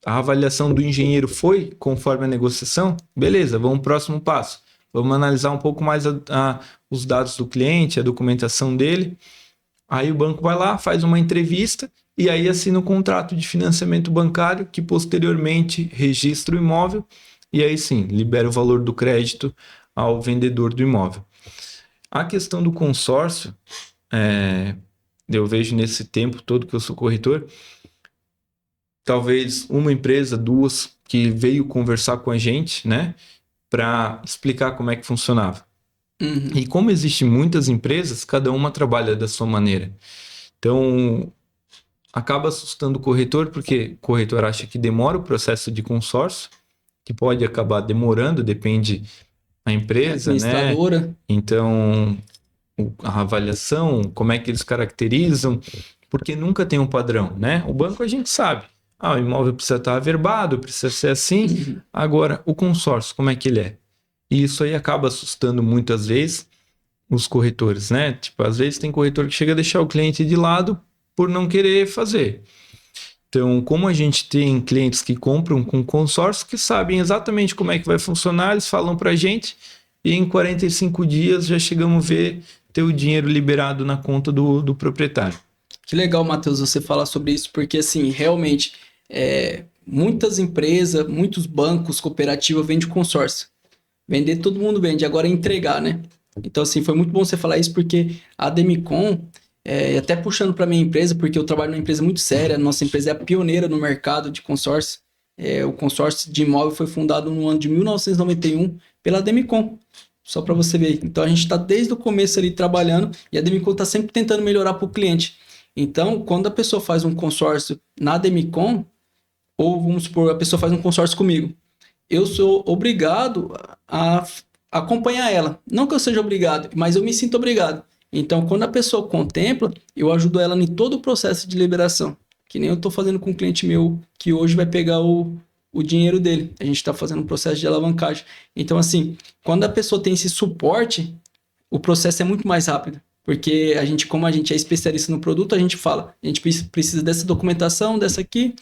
avaliação do engenheiro foi conforme a negociação? Beleza, vamos ao próximo passo. Vamos analisar um pouco mais os dados do cliente, a documentação dele. Aí o banco vai lá, faz uma entrevista e aí assina o contrato de financiamento bancário que posteriormente registra o imóvel e aí sim, libera o valor do crédito ao vendedor do imóvel. A questão do consórcio, eu vejo nesse tempo todo que eu sou corretor, talvez uma empresa, duas, que veio conversar com a gente, né, para explicar como é que funcionava. E como existem muitas empresas, cada uma trabalha da sua maneira. Então, acaba assustando o corretor, porque o corretor acha que demora o processo de consórcio, que pode acabar demorando, depende da empresa, né? Então, a avaliação, como é que eles caracterizam, porque nunca tem um padrão, né? O banco a gente sabe. O imóvel precisa estar averbado, precisa ser assim. Agora, o consórcio, como é que ele é? E isso aí acaba assustando muitas vezes os corretores, né? Tipo, às vezes tem corretor que chega a deixar o cliente de lado por não querer fazer. Então, como a gente tem clientes que compram com consórcio, que sabem exatamente como é que vai funcionar, eles falam para a gente e em 45 dias já chegamos a ver ter o dinheiro liberado na conta do proprietário. Que legal, Matheus, você falar sobre isso, porque assim, realmente, muitas empresas, muitos bancos, cooperativas vendem consórcio. Vender todo mundo vende, agora é entregar, né? Então, assim, foi muito bom você falar isso, porque a Demicon, e até puxando para minha empresa, porque eu trabalho numa empresa muito séria, nossa empresa é a pioneira no mercado de consórcio. O consórcio de imóvel foi fundado no ano de 1991 pela Demicon, só para você ver. Então, a gente está desde o começo ali trabalhando e a Demicon está sempre tentando melhorar para o cliente. Então, quando a pessoa faz um consórcio na Demicon, ou vamos supor, a pessoa faz um consórcio comigo, eu sou obrigado a acompanhar ela. Não que eu seja obrigado, mas eu me sinto obrigado. Então, quando a pessoa contempla, eu ajudo ela em todo o processo de liberação. Que nem eu estou fazendo com um cliente meu que hoje vai pegar o dinheiro dele. A gente está fazendo um processo de alavancagem. Então, assim, quando a pessoa tem esse suporte, o processo é muito mais rápido. Porque a gente, como a gente é especialista no produto, a gente fala, a gente precisa dessa documentação, dessa aqui,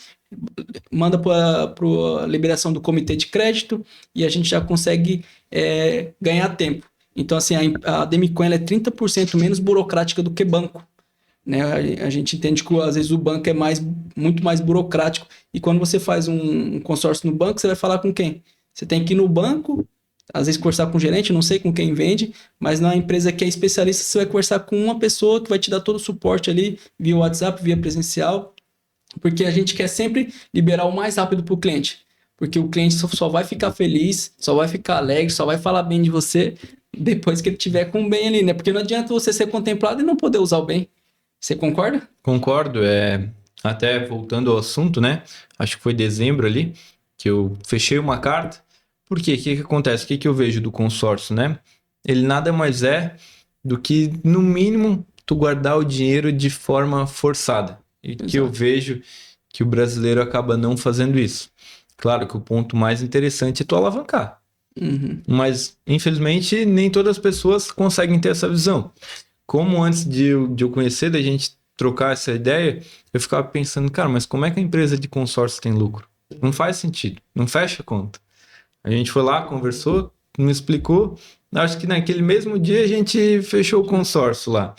manda para a liberação do comitê de crédito e a gente já consegue ganhar tempo. Então, assim, a Demicon é 30% menos burocrática do que banco. Né? A gente entende que, às vezes, o banco é muito mais burocrático. E quando você faz um consórcio no banco, você vai falar com quem? Você tem que ir no banco, às vezes conversar com o gerente, não sei com quem vende, mas na empresa que é especialista, você vai conversar com uma pessoa que vai te dar todo o suporte ali, via WhatsApp, via presencial, porque a gente quer sempre liberar o mais rápido para o cliente. Porque o cliente só vai ficar feliz, só vai ficar alegre, só vai falar bem de você depois que ele tiver com o bem ali, né? Porque não adianta você ser contemplado e não poder usar o bem. Você concorda? Concordo, até voltando ao assunto, né? Acho que foi dezembro ali que eu fechei uma carta. Por quê? O que acontece? O que eu vejo do consórcio, né? Ele nada mais é do que, no mínimo, tu guardar o dinheiro de forma forçada. E Exato. que eu vejo que o brasileiro acaba não fazendo isso. Claro que o ponto mais interessante é tu alavancar. Uhum. Mas, infelizmente, nem todas as pessoas conseguem ter essa visão. Como antes de eu conhecer, da gente trocar essa ideia, eu ficava pensando, cara, mas como é que a empresa de consórcio tem lucro? Não faz sentido, não fecha a conta. A gente foi lá, conversou, me explicou. Acho que naquele mesmo dia a gente fechou o consórcio lá.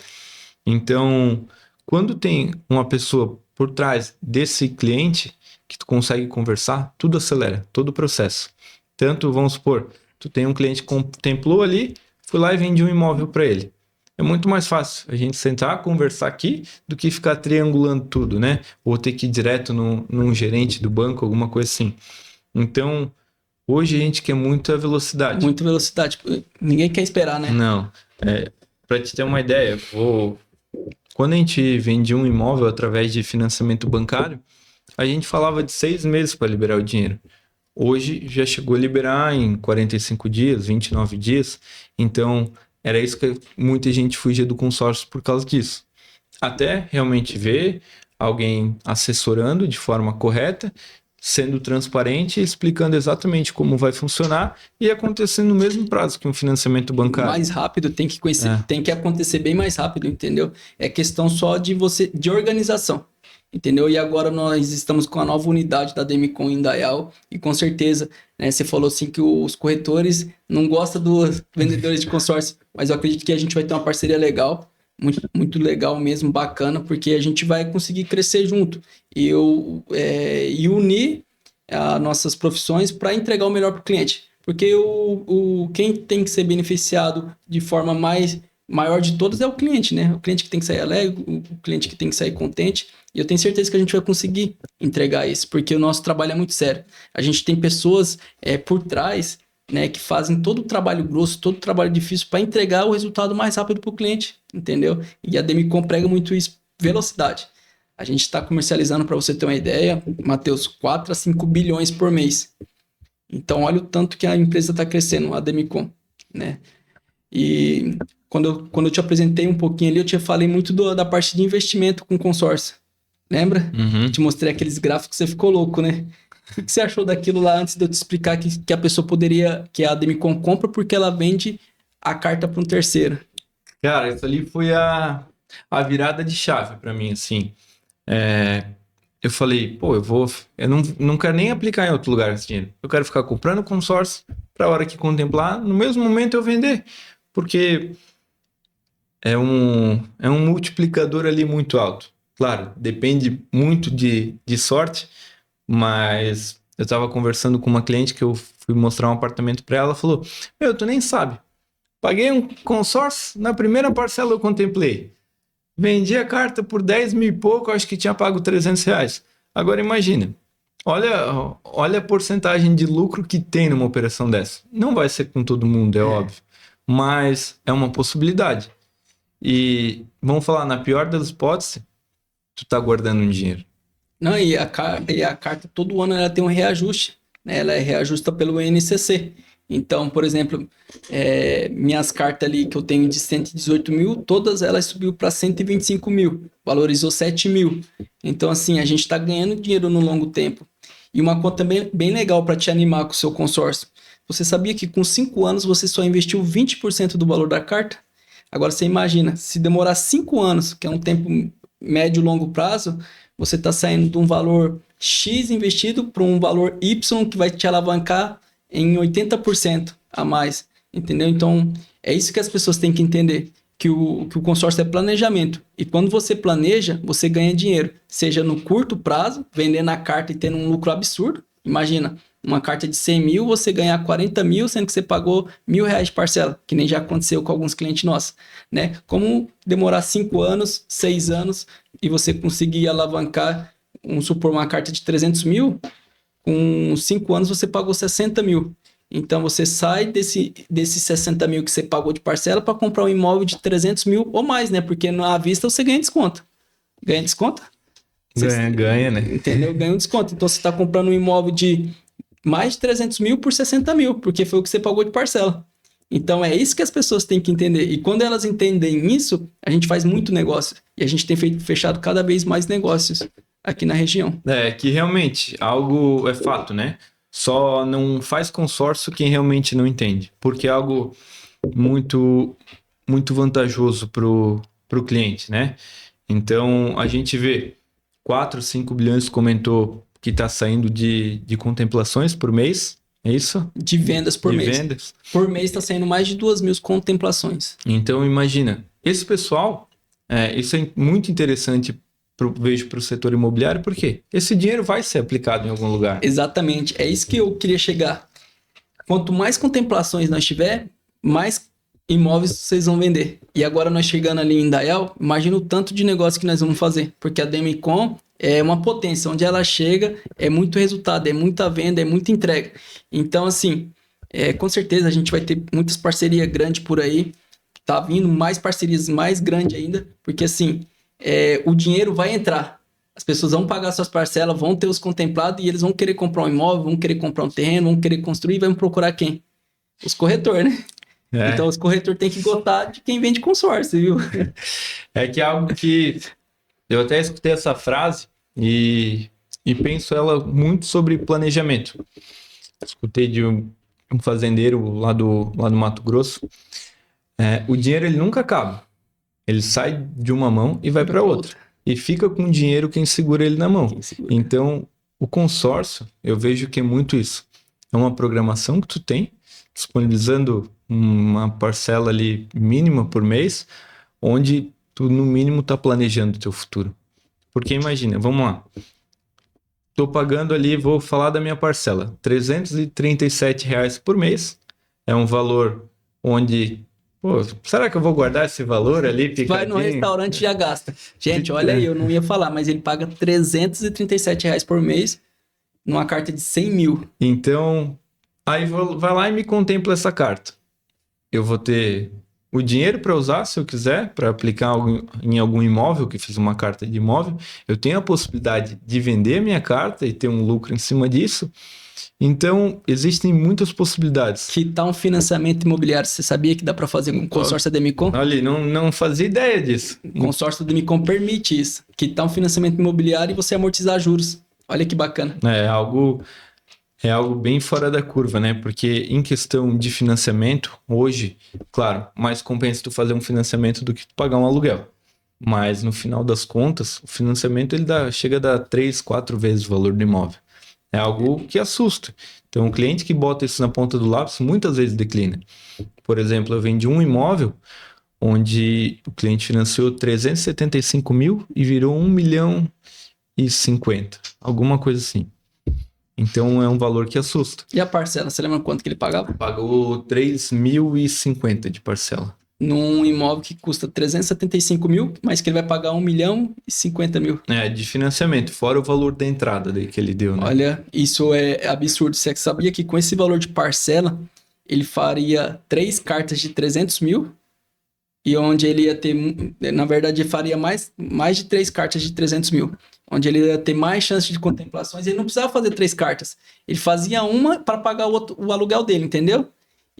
Então, quando tem uma pessoa por trás desse cliente que tu consegue conversar, tudo acelera, todo o processo. Tanto, vamos supor, tu tem um cliente que contemplou ali, fui lá e vendi um imóvel para ele. É muito mais fácil a gente sentar, conversar aqui, do que ficar triangulando tudo, né? Ou ter que ir direto num gerente do banco, alguma coisa assim. Então, hoje a gente quer muita velocidade. Muita velocidade. Ninguém quer esperar, né? Não. Para te ter uma ideia, quando a gente vendia um imóvel através de financiamento bancário, a gente falava de 6 meses para liberar o dinheiro. Hoje já chegou a liberar em 45 dias, 29 dias. Então, era isso que muita gente fugia do consórcio por causa disso. Até realmente ver alguém assessorando de forma correta, sendo transparente, explicando exatamente como vai funcionar e acontecendo no mesmo prazo que um financiamento bancário. Mais rápido, tem que conhecer, tem que acontecer bem mais rápido, entendeu? É questão só de organização. Entendeu? E agora nós estamos com a nova unidade da Demicon em Indaial e com certeza, né, você falou assim que os corretores não gostam dos vendedores de consórcio, mas eu acredito que a gente vai ter uma parceria legal, muito, muito legal mesmo, bacana, porque a gente vai conseguir crescer junto e unir as nossas profissões para entregar o melhor para o cliente. Porque quem tem que ser beneficiado de forma maior de todas é o cliente, né? O cliente que tem que sair alegre, o cliente que tem que sair contente. E eu tenho certeza que a gente vai conseguir entregar isso, porque o nosso trabalho é muito sério. A gente tem pessoas por trás, né, que fazem todo o trabalho grosso, todo o trabalho difícil para entregar o resultado mais rápido para o cliente, entendeu? E a Demicon prega muito isso, velocidade. A gente está comercializando, para você ter uma ideia, Matheus, 4 a 5 bilhões por mês. Então, olha o tanto que a empresa está crescendo, a Demicon, né? E quando eu te apresentei um pouquinho ali, eu te falei muito da parte de investimento com consórcio. Lembra? Uhum. Te mostrei aqueles gráficos, você ficou louco, né? O que você achou daquilo lá antes de eu te explicar que a pessoa que a Demicon compra porque ela vende a carta para um terceiro? Cara, isso ali foi a virada de chave para mim, assim. eu falei, pô, eu não quero nem aplicar em outro lugar esse dinheiro. Eu quero ficar comprando consórcio para a hora que contemplar, no mesmo momento eu vender. Porque é um multiplicador ali muito alto. Claro, depende muito de sorte, mas eu estava conversando com uma cliente que eu fui mostrar um apartamento para ela, ela falou, meu, tu nem sabe. Paguei um consórcio, na primeira parcela eu contemplei. Vendi a carta por 10 mil e pouco, acho que tinha pago R$ 300. Agora imagina, olha a porcentagem de lucro que tem numa operação dessa. Não vai ser com todo mundo, é óbvio, mas é uma possibilidade. E vamos falar, na pior das hipóteses, tu tá guardando um dinheiro. Não, e a carta todo ano ela tem um reajuste, né? Ela é reajusta pelo INCC. Então, por exemplo, minhas cartas ali que eu tenho de 118 mil, todas elas subiu para 125 mil, valorizou 7 mil. Então, assim, a gente está ganhando dinheiro no longo tempo. E uma conta bem legal para te animar com o seu consórcio. Você sabia que com 5 anos você só investiu 20% do valor da carta? Agora você imagina, se demorar 5 anos, que é um tempo médio e longo prazo, você está saindo de um valor X investido para um valor Y que vai te alavancar em 80% a mais, entendeu? Então, é isso que as pessoas têm que entender, que o consórcio é planejamento. E quando você planeja, você ganha dinheiro, seja no curto prazo, vendendo a carta e tendo um lucro absurdo. Imagina, uma carta de 100 mil, você ganhar 40 mil, sendo que você pagou R$ 1.000 de parcela, que nem já aconteceu com alguns clientes nossos, né? Como demorar 5 anos, 6 anos, e você conseguir alavancar, vamos supor, uma carta de 300 mil, com 5 anos você pagou 60 mil. Então você sai desses 60 mil que você pagou de parcela para comprar um imóvel de 300 mil ou mais, né? Porque à vista você ganha desconto. Ganha desconto? Ganha, né? Entendeu? Ganha um desconto. Então você está comprando um imóvel de mais de 300 mil por 60 mil, porque foi o que você pagou de parcela. Então é isso que as pessoas têm que entender. E quando elas entendem isso, a gente faz muito negócio. E a gente tem fechado cada vez mais negócios aqui na região. É que realmente algo é fato, né? Só não faz consórcio quem realmente não entende, porque é algo muito muito vantajoso pro cliente, né? Então a gente vê 4, 5 bilhões comentou que está saindo de contemplações por mês, é isso? De vendas por mês. Vendas. Por mês está saindo mais de 2.000 contemplações. Então imagina, esse pessoal, isso é muito interessante vejo para o setor imobiliário, porque esse dinheiro vai ser aplicado em algum lugar. Exatamente, é isso que eu queria chegar. Quanto mais contemplações nós tiver, mais imóveis vocês vão vender. E agora nós chegando ali em Indaial, imagina o tanto de negócio que nós vamos fazer, porque a Demicon é uma potência, onde ela chega é muito resultado, é muita venda, é muita entrega. Então assim, com certeza a gente vai ter muitas parcerias grandes por aí, tá vindo mais parcerias mais grandes ainda, porque assim, o dinheiro vai entrar. As pessoas vão pagar suas parcelas, vão ter os contemplados e eles vão querer comprar um imóvel, vão querer comprar um terreno, vão querer construir e vão procurar quem? Os corretores, né? Então os corretores têm que gostar de quem vende consórcio, viu? É que é algo que eu até escutei essa frase e penso ela muito sobre planejamento. Escutei de um fazendeiro lá do Mato Grosso. O dinheiro ele nunca acaba. Ele sai de uma mão e vai para outra. E fica com o dinheiro quem segura ele na mão. Então, o consórcio, eu vejo que é muito isso. É uma programação que tu tem, disponibilizando uma parcela ali mínima por mês, onde tu, no mínimo, tá planejando o teu futuro. Porque imagina, vamos lá. Tô pagando ali, vou falar da minha parcela, R$ 337 por mês. É um valor onde... Pô, será que eu vou guardar esse valor ali? Picadinho? Vai no restaurante e já gasta. Gente, olha aí, eu não ia falar, mas ele paga R$ 337 por mês numa carta de 100 mil. Então, aí vai lá e me contempla essa carta. Eu vou ter o dinheiro para usar, se eu quiser, para aplicar em algum imóvel, que fiz uma carta de imóvel. Eu tenho a possibilidade de vender a minha carta e ter um lucro em cima disso. Então, existem muitas possibilidades. Que tal um financiamento imobiliário? Você sabia que dá para fazer com o consórcio da Demicon? Olha, não fazia ideia disso. O consórcio da Demicon permite isso. Que tal um financiamento imobiliário e você amortizar juros. Olha que bacana. É algo bem fora da curva, né? Porque em questão de financiamento, hoje, claro, mais compensa tu fazer um financiamento do que tu pagar um aluguel. Mas no final das contas, o financiamento chega a dar 3, 4 vezes o valor do imóvel. É algo que assusta. Então, o cliente que bota isso na ponta do lápis muitas vezes declina. Por exemplo, eu vendi um imóvel onde o cliente financiou 375 mil e virou 1,050 milhão, alguma coisa assim. Então, é um valor que assusta. E a parcela, você lembra quanto que ele pagava? Pagou 3.050 de parcela. Num imóvel que custa 375 mil, mas que ele vai pagar 1,050 mil. De financiamento, fora o valor da entrada daí que ele deu, né? Olha, isso é absurdo. Você sabia que com esse valor de parcela, ele faria 3 cartas de 300 mil? E onde ele ia ter, na verdade, ele faria mais de 3 cartas de 300 mil. Onde ele ia ter mais chance de contemplações. Ele não precisava fazer 3 cartas. Ele fazia uma para pagar o aluguel dele, entendeu?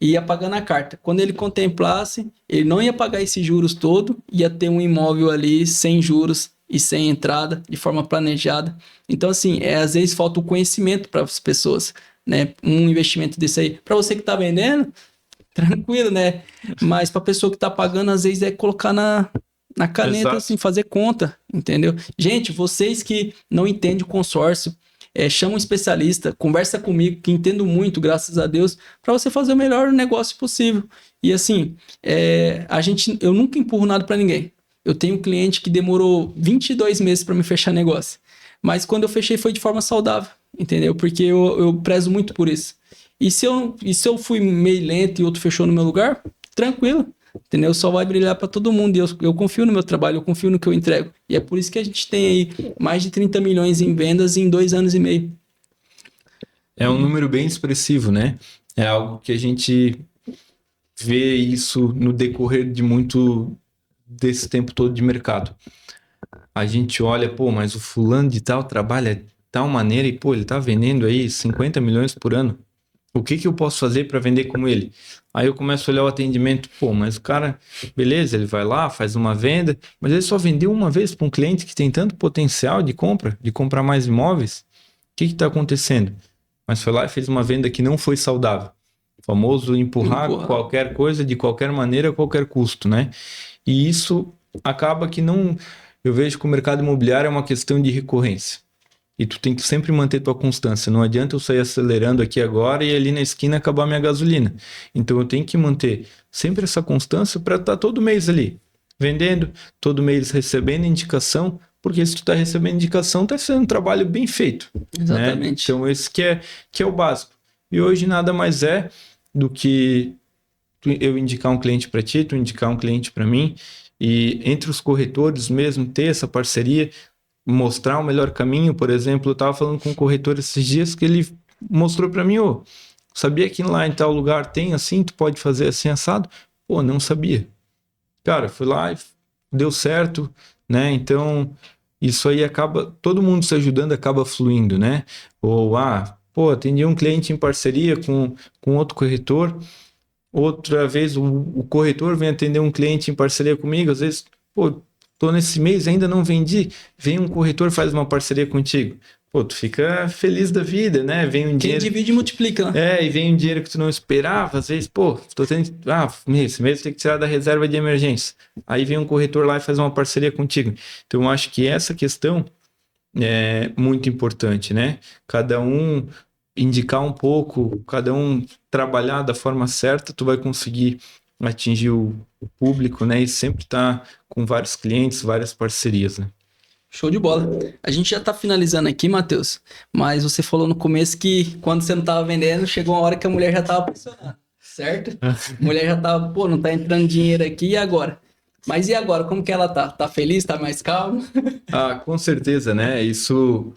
E ia pagando a carta. Quando ele contemplasse, ele não ia pagar esses juros todo, ia ter um imóvel ali sem juros e sem entrada, de forma planejada. Então, assim, às vezes falta o conhecimento para as pessoas, né? Um investimento desse aí. Para você que está vendendo, tranquilo, né? Mas para a pessoa que está pagando, às vezes é colocar na caneta, Exato. assim, fazer conta, entendeu? Gente, vocês que não entendem o consórcio, chama um especialista, conversa comigo, que entendo muito, graças a Deus, para você fazer o melhor negócio possível. E assim, eu nunca empurro nada para ninguém. Eu tenho um cliente que demorou 22 meses para me fechar negócio. Mas quando eu fechei foi de forma saudável, entendeu? Porque eu prezo muito por isso. E se eu fui meio lento e outro fechou no meu lugar, tranquilo. Entendeu? Só vai brilhar para todo mundo. E eu confio no meu trabalho, eu confio no que eu entrego. E é por isso que a gente tem aí mais de 30 milhões em vendas em 2 anos e meio. É um número bem expressivo, né? É algo que a gente vê isso no decorrer de muito desse tempo todo de mercado. A gente olha, pô, mas o fulano de tal trabalha de tal maneira e, pô, ele tá vendendo aí 50 milhões por ano. O que eu posso fazer para vender como ele? Aí eu começo a olhar o atendimento, pô, mas o cara, beleza, ele vai lá, faz uma venda, mas ele só vendeu uma vez para um cliente que tem tanto potencial de compra, de comprar mais imóveis. O que está acontecendo? Mas foi lá e fez uma venda que não foi saudável. O famoso empurrar qualquer coisa de qualquer maneira, a qualquer custo, né? E isso acaba que não... Eu vejo que o mercado imobiliário é uma questão de recorrência. E tu tem que sempre manter tua constância. Não adianta eu sair acelerando aqui agora e ali na esquina acabar minha gasolina. Então eu tenho que manter sempre essa constância para estar todo mês ali, vendendo, todo mês recebendo indicação, porque se tu está recebendo indicação, está sendo um trabalho bem feito. Exatamente. Né? Então esse que é o básico. E hoje nada mais é do que eu indicar um cliente para ti, tu indicar um cliente para mim, e entre os corretores mesmo ter essa parceria, mostrar o melhor caminho. Por exemplo, eu estava falando com um corretor esses dias que ele mostrou para mim, sabia que lá em tal lugar tem assim, tu pode fazer assim assado? Pô, não sabia. Cara, fui lá e deu certo, né? Então, isso aí acaba, todo mundo se ajudando acaba fluindo, né? Ou, pô, atendi um cliente em parceria com outro corretor, outra vez o corretor vem atender um cliente em parceria comigo, às vezes, pô, tô nesse mês, ainda não vendi, vem um corretor, faz uma parceria contigo. Pô, tu fica feliz da vida, né? Vem um dinheiro... Quem divide multiplica, né? E vem um dinheiro que tu não esperava, às vezes, pô, tô tendo... esse mês tem que tirar da reserva de emergência. Aí vem um corretor lá e faz uma parceria contigo. Então, eu acho que essa questão é muito importante, né? Cada um indicar um pouco, cada um trabalhar da forma certa, tu vai conseguir atingir o público, né? E sempre tá com vários clientes, várias parcerias, né? Show de bola. A gente já tá finalizando aqui, Matheus, mas você falou no começo que quando você não tava vendendo, chegou uma hora que a mulher já tava pressionando, certo? A mulher já tava, pô, não tá entrando dinheiro aqui, e agora? Mas e agora, como que ela tá? Tá feliz, tá mais calma? Com certeza, né? Isso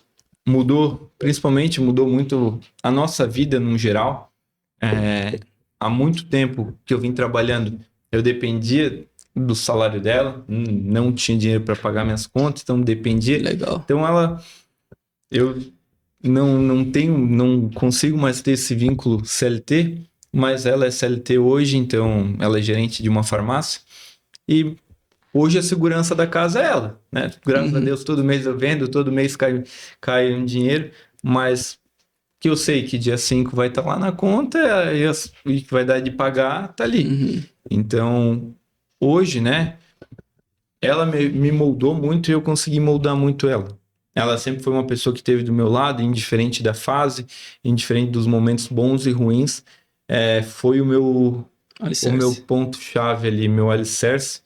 mudou, principalmente mudou muito a nossa vida no geral. Há muito tempo que eu vim trabalhando, eu dependia do salário dela, não tinha dinheiro para pagar minhas contas, então dependia. Legal. Então eu não consigo mais ter esse vínculo CLT, mas ela é CLT hoje, então ela é gerente de uma farmácia e hoje a segurança da casa é ela, né? Graças a Deus, todo mês eu vendo, todo mês cai um dinheiro, mas que eu sei que dia 5 vai estar lá na conta e que vai dar de pagar, tá ali. Então, hoje, né, ela me moldou muito e eu consegui moldar muito ela. Ela sempre foi uma pessoa que esteve do meu lado, indiferente da fase, indiferente dos momentos bons e ruins. Foi o meu ponto-chave ali, meu alicerce,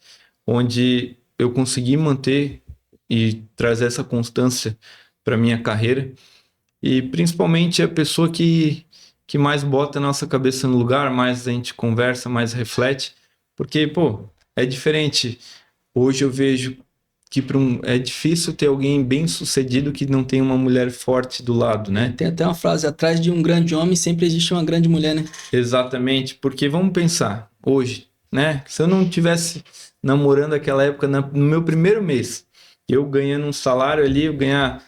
onde eu consegui manter e trazer essa constância para minha carreira. E principalmente a pessoa que mais bota a nossa cabeça no lugar, mais a gente conversa, mais reflete. Porque, pô, é diferente. Hoje eu vejo que é difícil ter alguém bem sucedido que não tem uma mulher forte do lado, né? Tem até uma frase, atrás de um grande homem sempre existe uma grande mulher, né? Exatamente, porque vamos pensar, hoje, né? Se eu não tivesse namorando aquela época, no meu primeiro mês, eu ganhando um salário ali, eu ganhar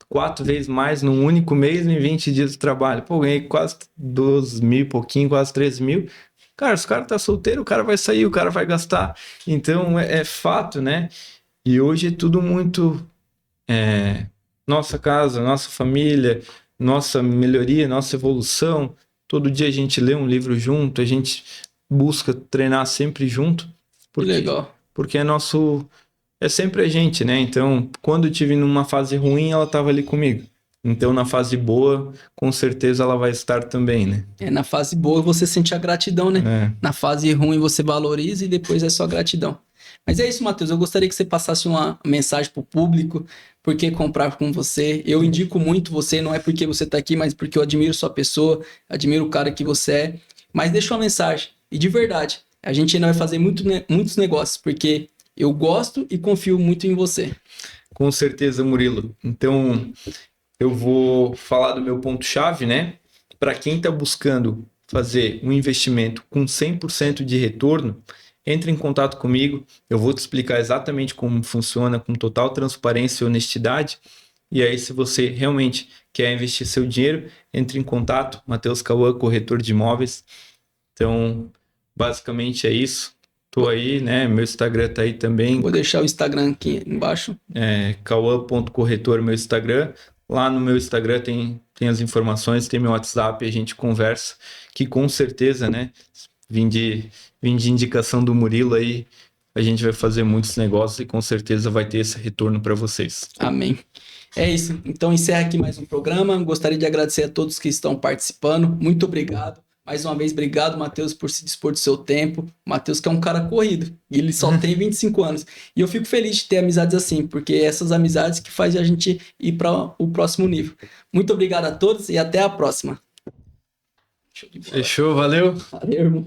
4 vezes mais num único mês em 20 dias de trabalho. Pô, ganhei quase 12 mil e pouquinho, quase 13 mil. Cara, se o cara tá solteiro, o cara vai sair, o cara vai gastar. Então, é fato, né? E hoje é tudo muito nossa casa, nossa família, nossa melhoria, nossa evolução. Todo dia a gente lê um livro junto, a gente busca treinar sempre junto. Que legal. Porque é sempre a gente, né? Então, quando eu tive numa fase ruim, ela estava ali comigo. Então, na fase boa, com certeza ela vai estar também, né? Na fase boa você sente a gratidão, né? Na fase ruim você valoriza e depois é só gratidão. Mas é isso, Matheus. Eu gostaria que você passasse uma mensagem para o público, por que comprar com você. Eu indico muito você, não é porque você está aqui, mas porque eu admiro sua pessoa, admiro o cara que você é. Mas deixa uma mensagem. E de verdade, a gente ainda vai fazer muitos negócios, porque eu gosto e confio muito em você. Com certeza, Murilo. Então, eu vou falar do meu ponto-chave, né? Para quem está buscando fazer um investimento com 100% de retorno, entre em contato comigo. Eu vou te explicar exatamente como funciona, com total transparência e honestidade. E aí, se você realmente quer investir seu dinheiro, entre em contato. Matheus Cauã, corretor de imóveis. Então, basicamente é isso. Tô aí, né? Meu Instagram tá aí também. Vou deixar o Instagram aqui embaixo. Cauã.corretor, meu Instagram. Lá no meu Instagram tem as informações, tem meu WhatsApp, a gente conversa, que com certeza, né? Vim de indicação do Murilo aí, a gente vai fazer muitos negócios e com certeza vai ter esse retorno para vocês. Amém. É isso. Então encerra aqui mais um programa. Gostaria de agradecer a todos que estão participando. Muito obrigado. Mais uma vez, obrigado, Matheus, por se dispor do seu tempo. Matheus que é um cara corrido. E ele só tem 25 anos. E eu fico feliz de ter amizades assim, porque é essas amizades que fazem a gente ir para o próximo nível. Muito obrigado a todos e até a próxima. Fechou, valeu. Valeu, irmão.